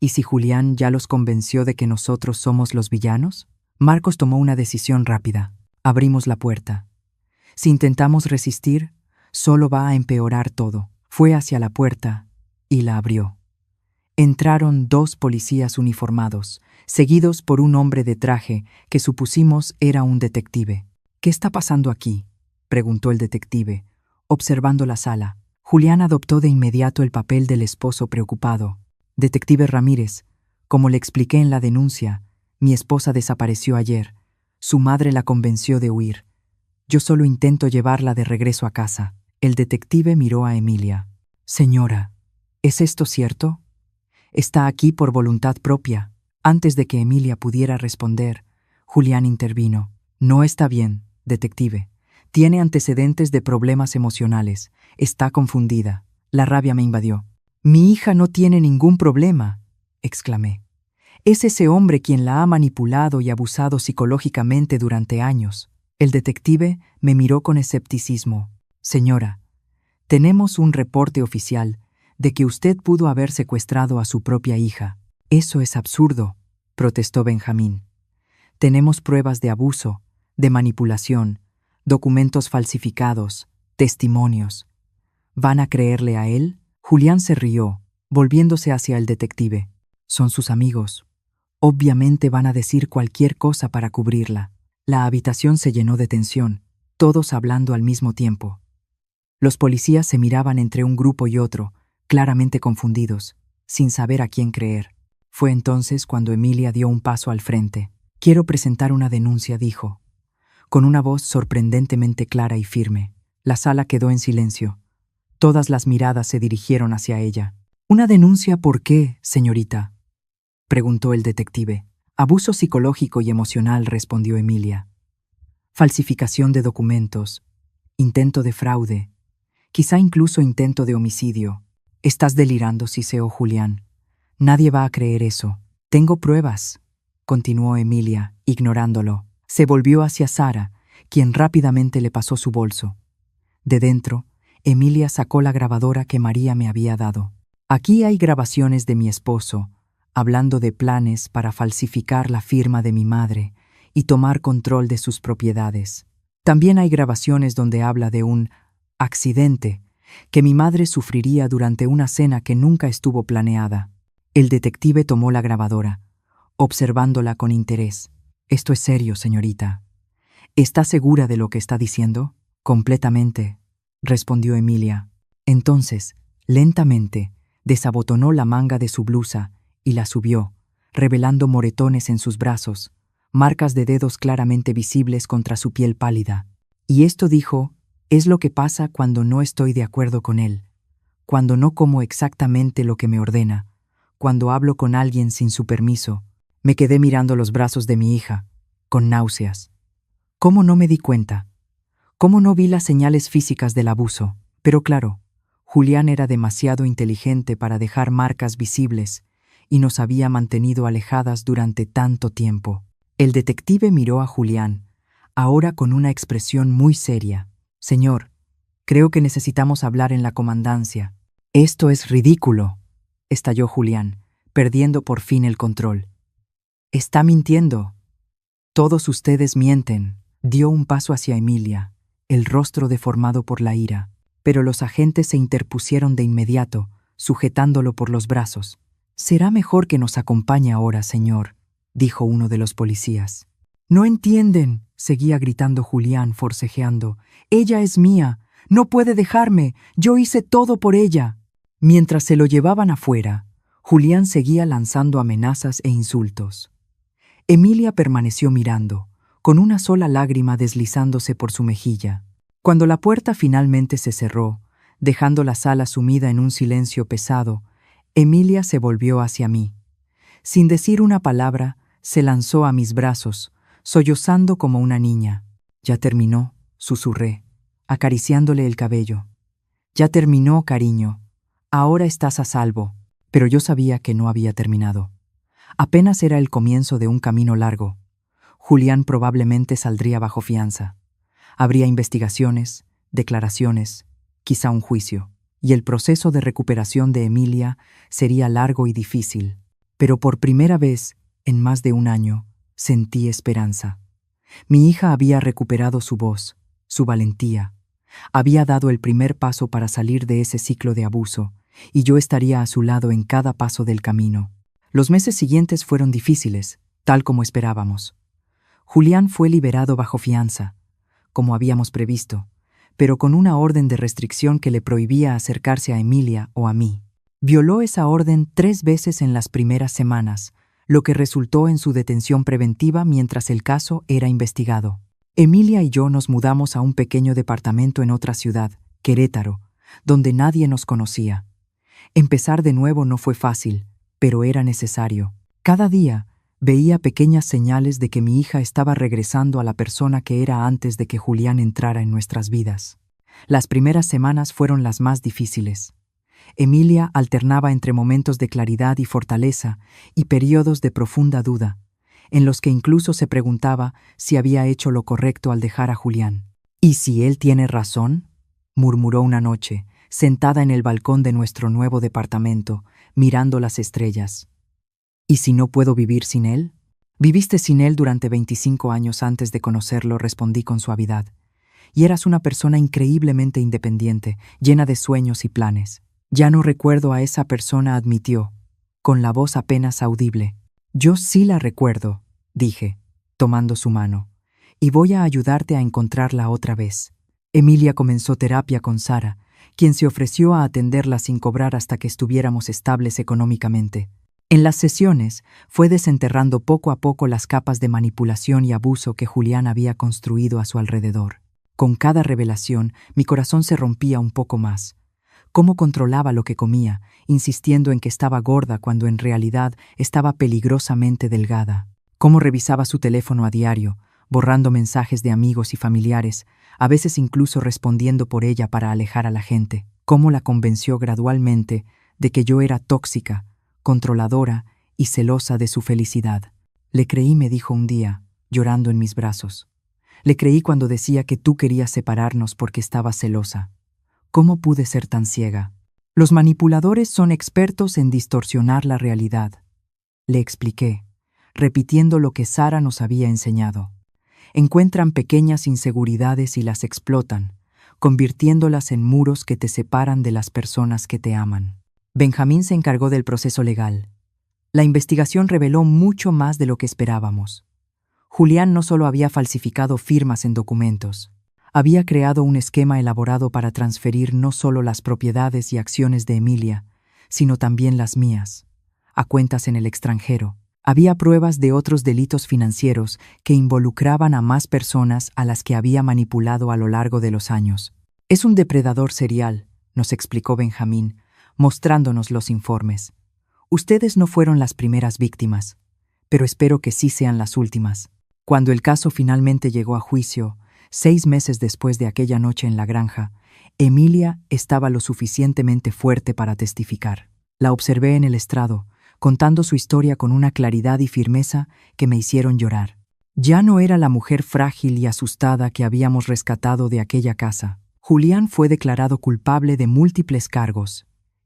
¿Y si Julián ya los convenció de que nosotros somos los villanos? Marcos tomó una decisión rápida. Abrimos la puerta. Si intentamos resistir, solo va a empeorar todo. Fue hacia la puerta y la abrió. Entraron 2 policías uniformados, seguidos por un hombre de traje que supusimos era un detective. ¿Qué está pasando aquí?, preguntó el detective, observando la sala. Julián adoptó de inmediato el papel del esposo preocupado. Detective Ramírez, como le expliqué en la denuncia, mi esposa desapareció ayer. Su madre la convenció de huir. Yo solo intento llevarla de regreso a casa. El detective miró a Emilia. Señora, ¿es esto cierto? Está aquí por voluntad propia. Antes de que Emilia pudiera responder, Julián intervino. No está bien, detective. Tiene antecedentes de problemas emocionales. Está confundida. La rabia me invadió. Mi hija no tiene ningún problema, exclamé. Es ese hombre quien la ha manipulado y abusado psicológicamente durante años. El detective me miró con escepticismo. Señora, tenemos un reporte oficial de que usted pudo haber secuestrado a su propia hija. Eso es absurdo, protestó Benjamín. Tenemos pruebas de abuso, de manipulación, documentos falsificados, testimonios. ¿Van a creerle a él? Julián se rió, volviéndose hacia el detective. Son sus amigos. Obviamente van a decir cualquier cosa para cubrirla. La habitación se llenó de tensión, todos hablando al mismo tiempo. Los policías se miraban entre un grupo y otro, claramente confundidos, sin saber a quién creer. Fue entonces cuando Emilia dio un paso al frente. Quiero presentar una denuncia, dijo, con una voz sorprendentemente clara y firme. La sala quedó en silencio. Todas las miradas se dirigieron hacia ella. ¿Una denuncia por qué, señorita?, preguntó el detective. Abuso psicológico y emocional, respondió Emilia. Falsificación de documentos, intento de fraude, quizá incluso intento de homicidio. Estás delirando, siseó Julián. Nadie va a creer eso. Tengo pruebas, continuó Emilia, ignorándolo. Se volvió hacia Sara, quien rápidamente le pasó su bolso. De dentro, Emilia sacó la grabadora que María me había dado. Aquí hay grabaciones de mi esposo, hablando de planes para falsificar la firma de mi madre y tomar control de sus propiedades. También hay grabaciones donde habla de un accidente que mi madre sufriría durante una cena que nunca estuvo planeada. El detective tomó la grabadora, observándola con interés. Esto es serio, señorita. ¿Está segura de lo que está diciendo? Completamente, respondió Emilia. Entonces, lentamente, desabotonó la manga de su blusa y la subió, revelando moretones en sus brazos, marcas de dedos claramente visibles contra su piel pálida. Y esto, dijo, es lo que pasa cuando no estoy de acuerdo con él, cuando no como exactamente lo que me ordena, cuando hablo con alguien sin su permiso. Me quedé mirando los brazos de mi hija, con náuseas. ¿Cómo no me di cuenta? ¿Cómo no vi las señales físicas del abuso? Pero claro, Julián era demasiado inteligente para dejar marcas visibles y nos había mantenido alejadas durante tanto tiempo. El detective miró a Julián, ahora con una expresión muy seria. Señor, creo que necesitamos hablar en la comandancia. Esto es ridículo, estalló Julián, perdiendo por fin el control. Está mintiendo. Todos ustedes mienten. Dio un paso hacia Emilia, el rostro deformado por la ira, pero los agentes se interpusieron de inmediato, sujetándolo por los brazos. Será mejor que nos acompañe ahora, señor, dijo uno de los policías. No entienden, seguía gritando Julián, forcejeando. Ella es mía, no puede dejarme, yo hice todo por ella. Mientras se lo llevaban afuera, Julián seguía lanzando amenazas e insultos. Emilia permaneció mirando, con una sola lágrima deslizándose por su mejilla. Cuando la puerta finalmente se cerró, dejando la sala sumida en un silencio pesado, Emilia se volvió hacia mí. Sin decir una palabra, se lanzó a mis brazos, sollozando como una niña. «Ya terminó», susurré, acariciándole el cabello. «Ya terminó, cariño. Ahora estás a salvo». Pero yo sabía que no había terminado. Apenas era el comienzo de un camino largo. Julián probablemente saldría bajo fianza. Habría investigaciones, declaraciones, quizá un juicio, y el proceso de recuperación de Emilia sería largo y difícil. Pero por primera vez, en más de un año, sentí esperanza. Mi hija había recuperado su voz, su valentía. Había dado el primer paso para salir de ese ciclo de abuso, y yo estaría a su lado en cada paso del camino. Los meses siguientes fueron difíciles, tal como esperábamos. Julián fue liberado bajo fianza, como habíamos previsto, pero con una orden de restricción que le prohibía acercarse a Emilia o a mí. Violó esa orden 3 veces en las primeras semanas, lo que resultó en su detención preventiva mientras el caso era investigado. Emilia y yo nos mudamos a un pequeño departamento en otra ciudad, Querétaro, donde nadie nos conocía. Empezar de nuevo no fue fácil, pero era necesario. Cada día veía pequeñas señales de que mi hija estaba regresando a la persona que era antes de que Julián entrara en nuestras vidas. Las primeras semanas fueron las más difíciles. Emilia alternaba entre momentos de claridad y fortaleza y periodos de profunda duda, en los que incluso se preguntaba si había hecho lo correcto al dejar a Julián. «¿Y si él tiene razón?», murmuró una noche, sentada en el balcón de nuestro nuevo departamento, mirando las estrellas. «¿Y si no puedo vivir sin él?». «Viviste sin él durante 25 años antes de conocerlo», respondí con suavidad. «Y eras una persona increíblemente independiente, llena de sueños y planes». «Ya no recuerdo a esa persona», admitió, con la voz apenas audible. «Yo sí la recuerdo», dije, tomando su mano, «y voy a ayudarte a encontrarla otra vez». Emilia comenzó terapia con Sara, quien se ofreció a atenderla sin cobrar hasta que estuviéramos estables económicamente. En las sesiones, fue desenterrando poco a poco las capas de manipulación y abuso que Julián había construido a su alrededor. Con cada revelación, mi corazón se rompía un poco más. Cómo controlaba lo que comía, insistiendo en que estaba gorda cuando en realidad estaba peligrosamente delgada. Cómo revisaba su teléfono a diario, borrando mensajes de amigos y familiares, a veces incluso respondiendo por ella para alejar a la gente. Cómo la convenció gradualmente de que yo era tóxica, controladora y celosa de su felicidad. «Le creí», me dijo un día, llorando en mis brazos. «Le creí cuando decía que tú querías separarnos porque estabas celosa. ¿Cómo pude ser tan ciega?». «Los manipuladores son expertos en distorsionar la realidad», le expliqué, repitiendo lo que Sara nos había enseñado. «Encuentran pequeñas inseguridades y las explotan, convirtiéndolas en muros que te separan de las personas que te aman». Benjamín se encargó del proceso legal. La investigación reveló mucho más de lo que esperábamos. Julián no solo había falsificado firmas en documentos, había creado un esquema elaborado para transferir no solo las propiedades y acciones de Emilia, sino también las mías, a cuentas en el extranjero. Había pruebas de otros delitos financieros que involucraban a más personas a las que había manipulado a lo largo de los años. «Es un depredador serial», nos explicó Benjamín, mostrándonos los informes. «Ustedes no fueron las primeras víctimas, pero espero que sí sean las últimas». Cuando el caso finalmente llegó a juicio, 6 meses después de aquella noche en la granja, Emilia estaba lo suficientemente fuerte para testificar. La observé en el estrado, contando su historia con una claridad y firmeza que me hicieron llorar. Ya no era la mujer frágil y asustada que habíamos rescatado de aquella casa. Julián fue declarado culpable de múltiples cargos,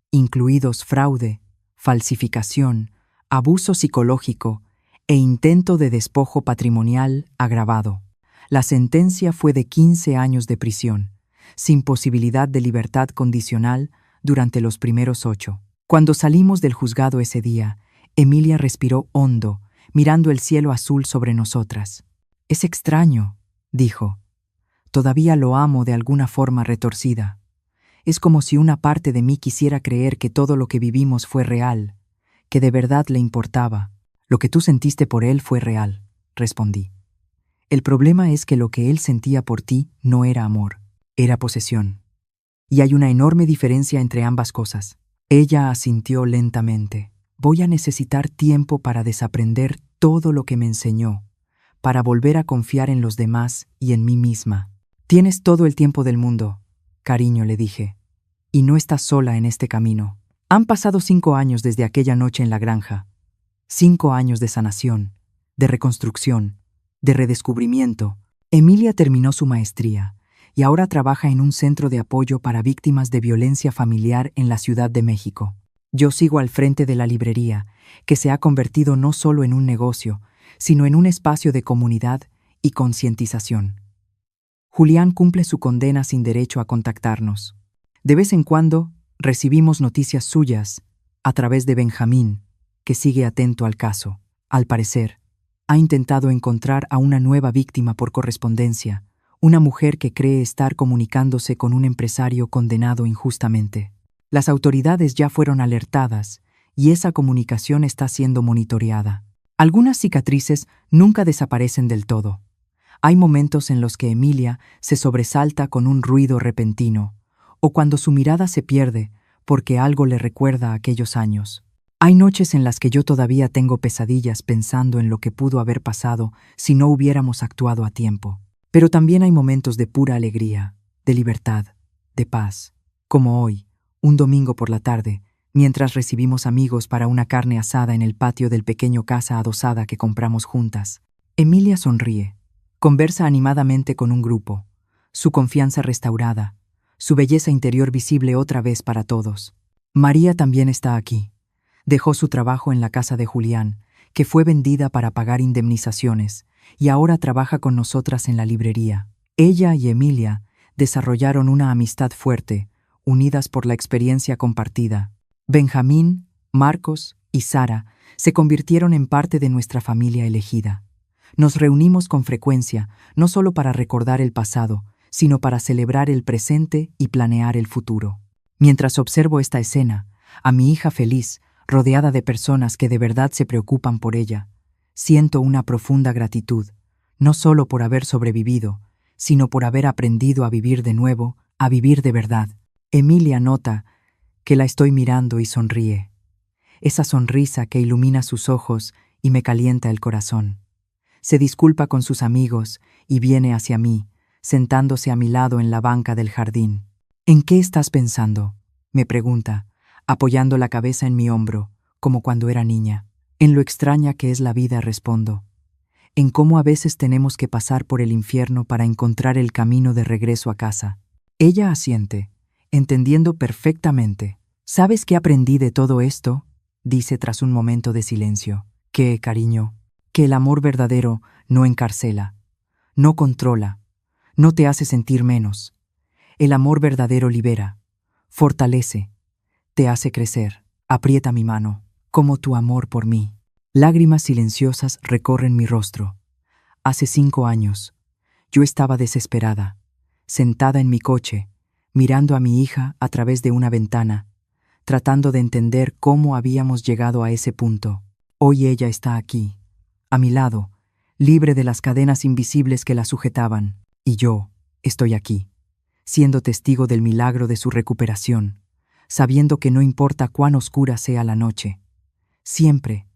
incluidos fraude, falsificación, abuso psicológico e intento de despojo patrimonial agravado. La sentencia fue de 15 años de prisión, sin posibilidad de libertad condicional durante los primeros 8. Cuando salimos del juzgado ese día, Emilia respiró hondo, mirando el cielo azul sobre nosotras. «Es extraño», dijo. «Todavía lo amo de alguna forma retorcida. Es como si una parte de mí quisiera creer que todo lo que vivimos fue real, que de verdad le importaba. Lo que tú sentiste por él fue real», respondí. «El problema es que lo que él sentía por ti no era amor, era posesión. Y hay una enorme diferencia entre ambas cosas». Ella asintió lentamente. «Voy a necesitar tiempo para desaprender todo lo que me enseñó, para volver a confiar en los demás y en mí misma». «Tienes todo el tiempo del mundo», cariño, le dije, «y no estás sola en este camino. Han pasado 5 años desde aquella noche en la granja. 5 años de sanación, de reconstrucción, de redescubrimiento». Emilia terminó su maestría y ahora trabaja en un centro de apoyo para víctimas de violencia familiar en la Ciudad de México. Yo sigo al frente de la librería, que se ha convertido no solo en un negocio, sino en un espacio de comunidad y concientización. Julián cumple su condena sin derecho a contactarnos. De vez en cuando recibimos noticias suyas a través de Benjamín, que sigue atento al caso. Al parecer, ha intentado encontrar a una nueva víctima por correspondencia, una mujer que cree estar comunicándose con un empresario condenado injustamente. Las autoridades ya fueron alertadas y esa comunicación está siendo monitoreada. Algunas cicatrices nunca desaparecen del todo. Hay momentos en los que Emilia se sobresalta con un ruido repentino, o cuando su mirada se pierde porque algo le recuerda a aquellos años. Hay noches en las que yo todavía tengo pesadillas pensando en lo que pudo haber pasado si no hubiéramos actuado a tiempo. Pero también hay momentos de pura alegría, de libertad, de paz, como hoy, un domingo por la tarde, mientras recibimos amigos para una carne asada en el patio del pequeño casa adosada que compramos juntas. Emilia sonríe, conversa animadamente con un grupo, su confianza restaurada, su belleza interior visible otra vez para todos. María también está aquí. Dejó su trabajo en la casa de Julián, que fue vendida para pagar indemnizaciones, y ahora trabaja con nosotras en la librería. Ella y Emilia desarrollaron una amistad fuerte, unidas por la experiencia compartida. Benjamín, Marcos y Sara se convirtieron en parte de nuestra familia elegida. Nos reunimos con frecuencia, no solo para recordar el pasado, sino para celebrar el presente y planear el futuro. Mientras observo esta escena, a mi hija feliz, rodeada de personas que de verdad se preocupan por ella, siento una profunda gratitud, no solo por haber sobrevivido, sino por haber aprendido a vivir de nuevo, a vivir de verdad. Emilia nota que la estoy mirando y sonríe. Esa sonrisa que ilumina sus ojos y me calienta el corazón. Se disculpa con sus amigos y viene hacia mí, sentándose a mi lado en la banca del jardín. «¿En qué estás pensando?», me pregunta, apoyando la cabeza en mi hombro, como cuando era niña. «En lo extraña que es la vida», respondo. «En cómo a veces tenemos que pasar por el infierno para encontrar el camino de regreso a casa». Ella asiente, entendiendo perfectamente. «¿Sabes qué aprendí de todo esto?», dice tras un momento de silencio. «¿Qué, cariño?». «Que el amor verdadero no encarcela, no controla, no te hace sentir menos. El amor verdadero libera, fortalece, te hace crecer». Aprieta mi mano, como tu amor por mí. Lágrimas silenciosas recorren mi rostro. Hace 5 años, yo estaba desesperada, sentada en mi coche, mirando a mi hija a través de una ventana, tratando de entender cómo habíamos llegado a ese punto. Hoy ella está aquí, a mi lado, libre de las cadenas invisibles que la sujetaban, y yo estoy aquí, siendo testigo del milagro de su recuperación, sabiendo que no importa cuán oscura sea la noche. Siempre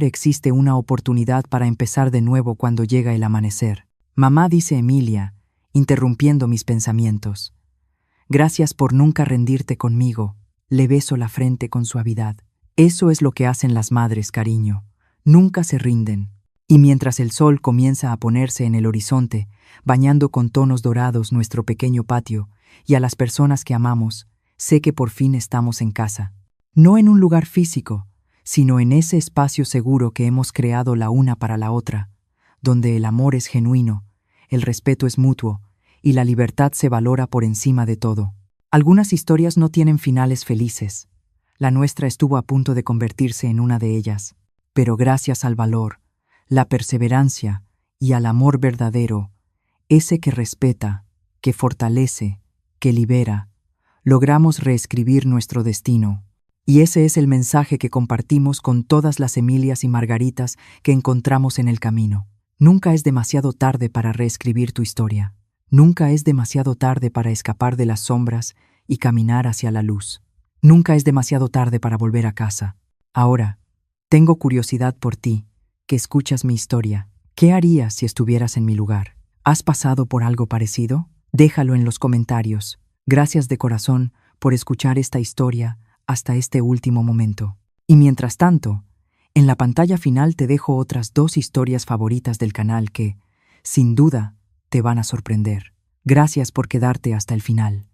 existe una oportunidad para empezar de nuevo cuando llega el amanecer. «Mamá», dice Emilia, interrumpiendo mis pensamientos. «Gracias por nunca rendirte conmigo». Le beso la frente con suavidad. Eso es lo que hacen las madres, cariño. Nunca se rinden. Y mientras el sol comienza a ponerse en el horizonte, bañando con tonos dorados nuestro pequeño patio, y a las personas que amamos, sé que por fin estamos en casa. No en un lugar físico, sino en ese espacio seguro que hemos creado la una para la otra, donde el amor es genuino, el respeto es mutuo, y la libertad se valora por encima de todo. Algunas historias no tienen finales felices. La nuestra estuvo a punto de convertirse en una de ellas, pero gracias al valor, la perseverancia y al amor verdadero, ese que respeta, que fortalece, que libera, logramos reescribir nuestro destino. Y ese es el mensaje que compartimos con todas las Emilias y Margaritas que encontramos en el camino. Nunca es demasiado tarde para reescribir tu historia. Nunca es demasiado tarde para escapar de las sombras y caminar hacia la luz. Nunca es demasiado tarde para volver a casa. Ahora, tengo curiosidad por ti, que escuchas mi historia. ¿Qué harías si estuvieras en mi lugar? ¿Has pasado por algo parecido? Déjalo en los comentarios. Gracias de corazón por escuchar esta historia hasta este último momento. Y mientras tanto, en la pantalla final te dejo otras 2 historias favoritas del canal que, sin duda, te van a sorprender. Gracias por quedarte hasta el final.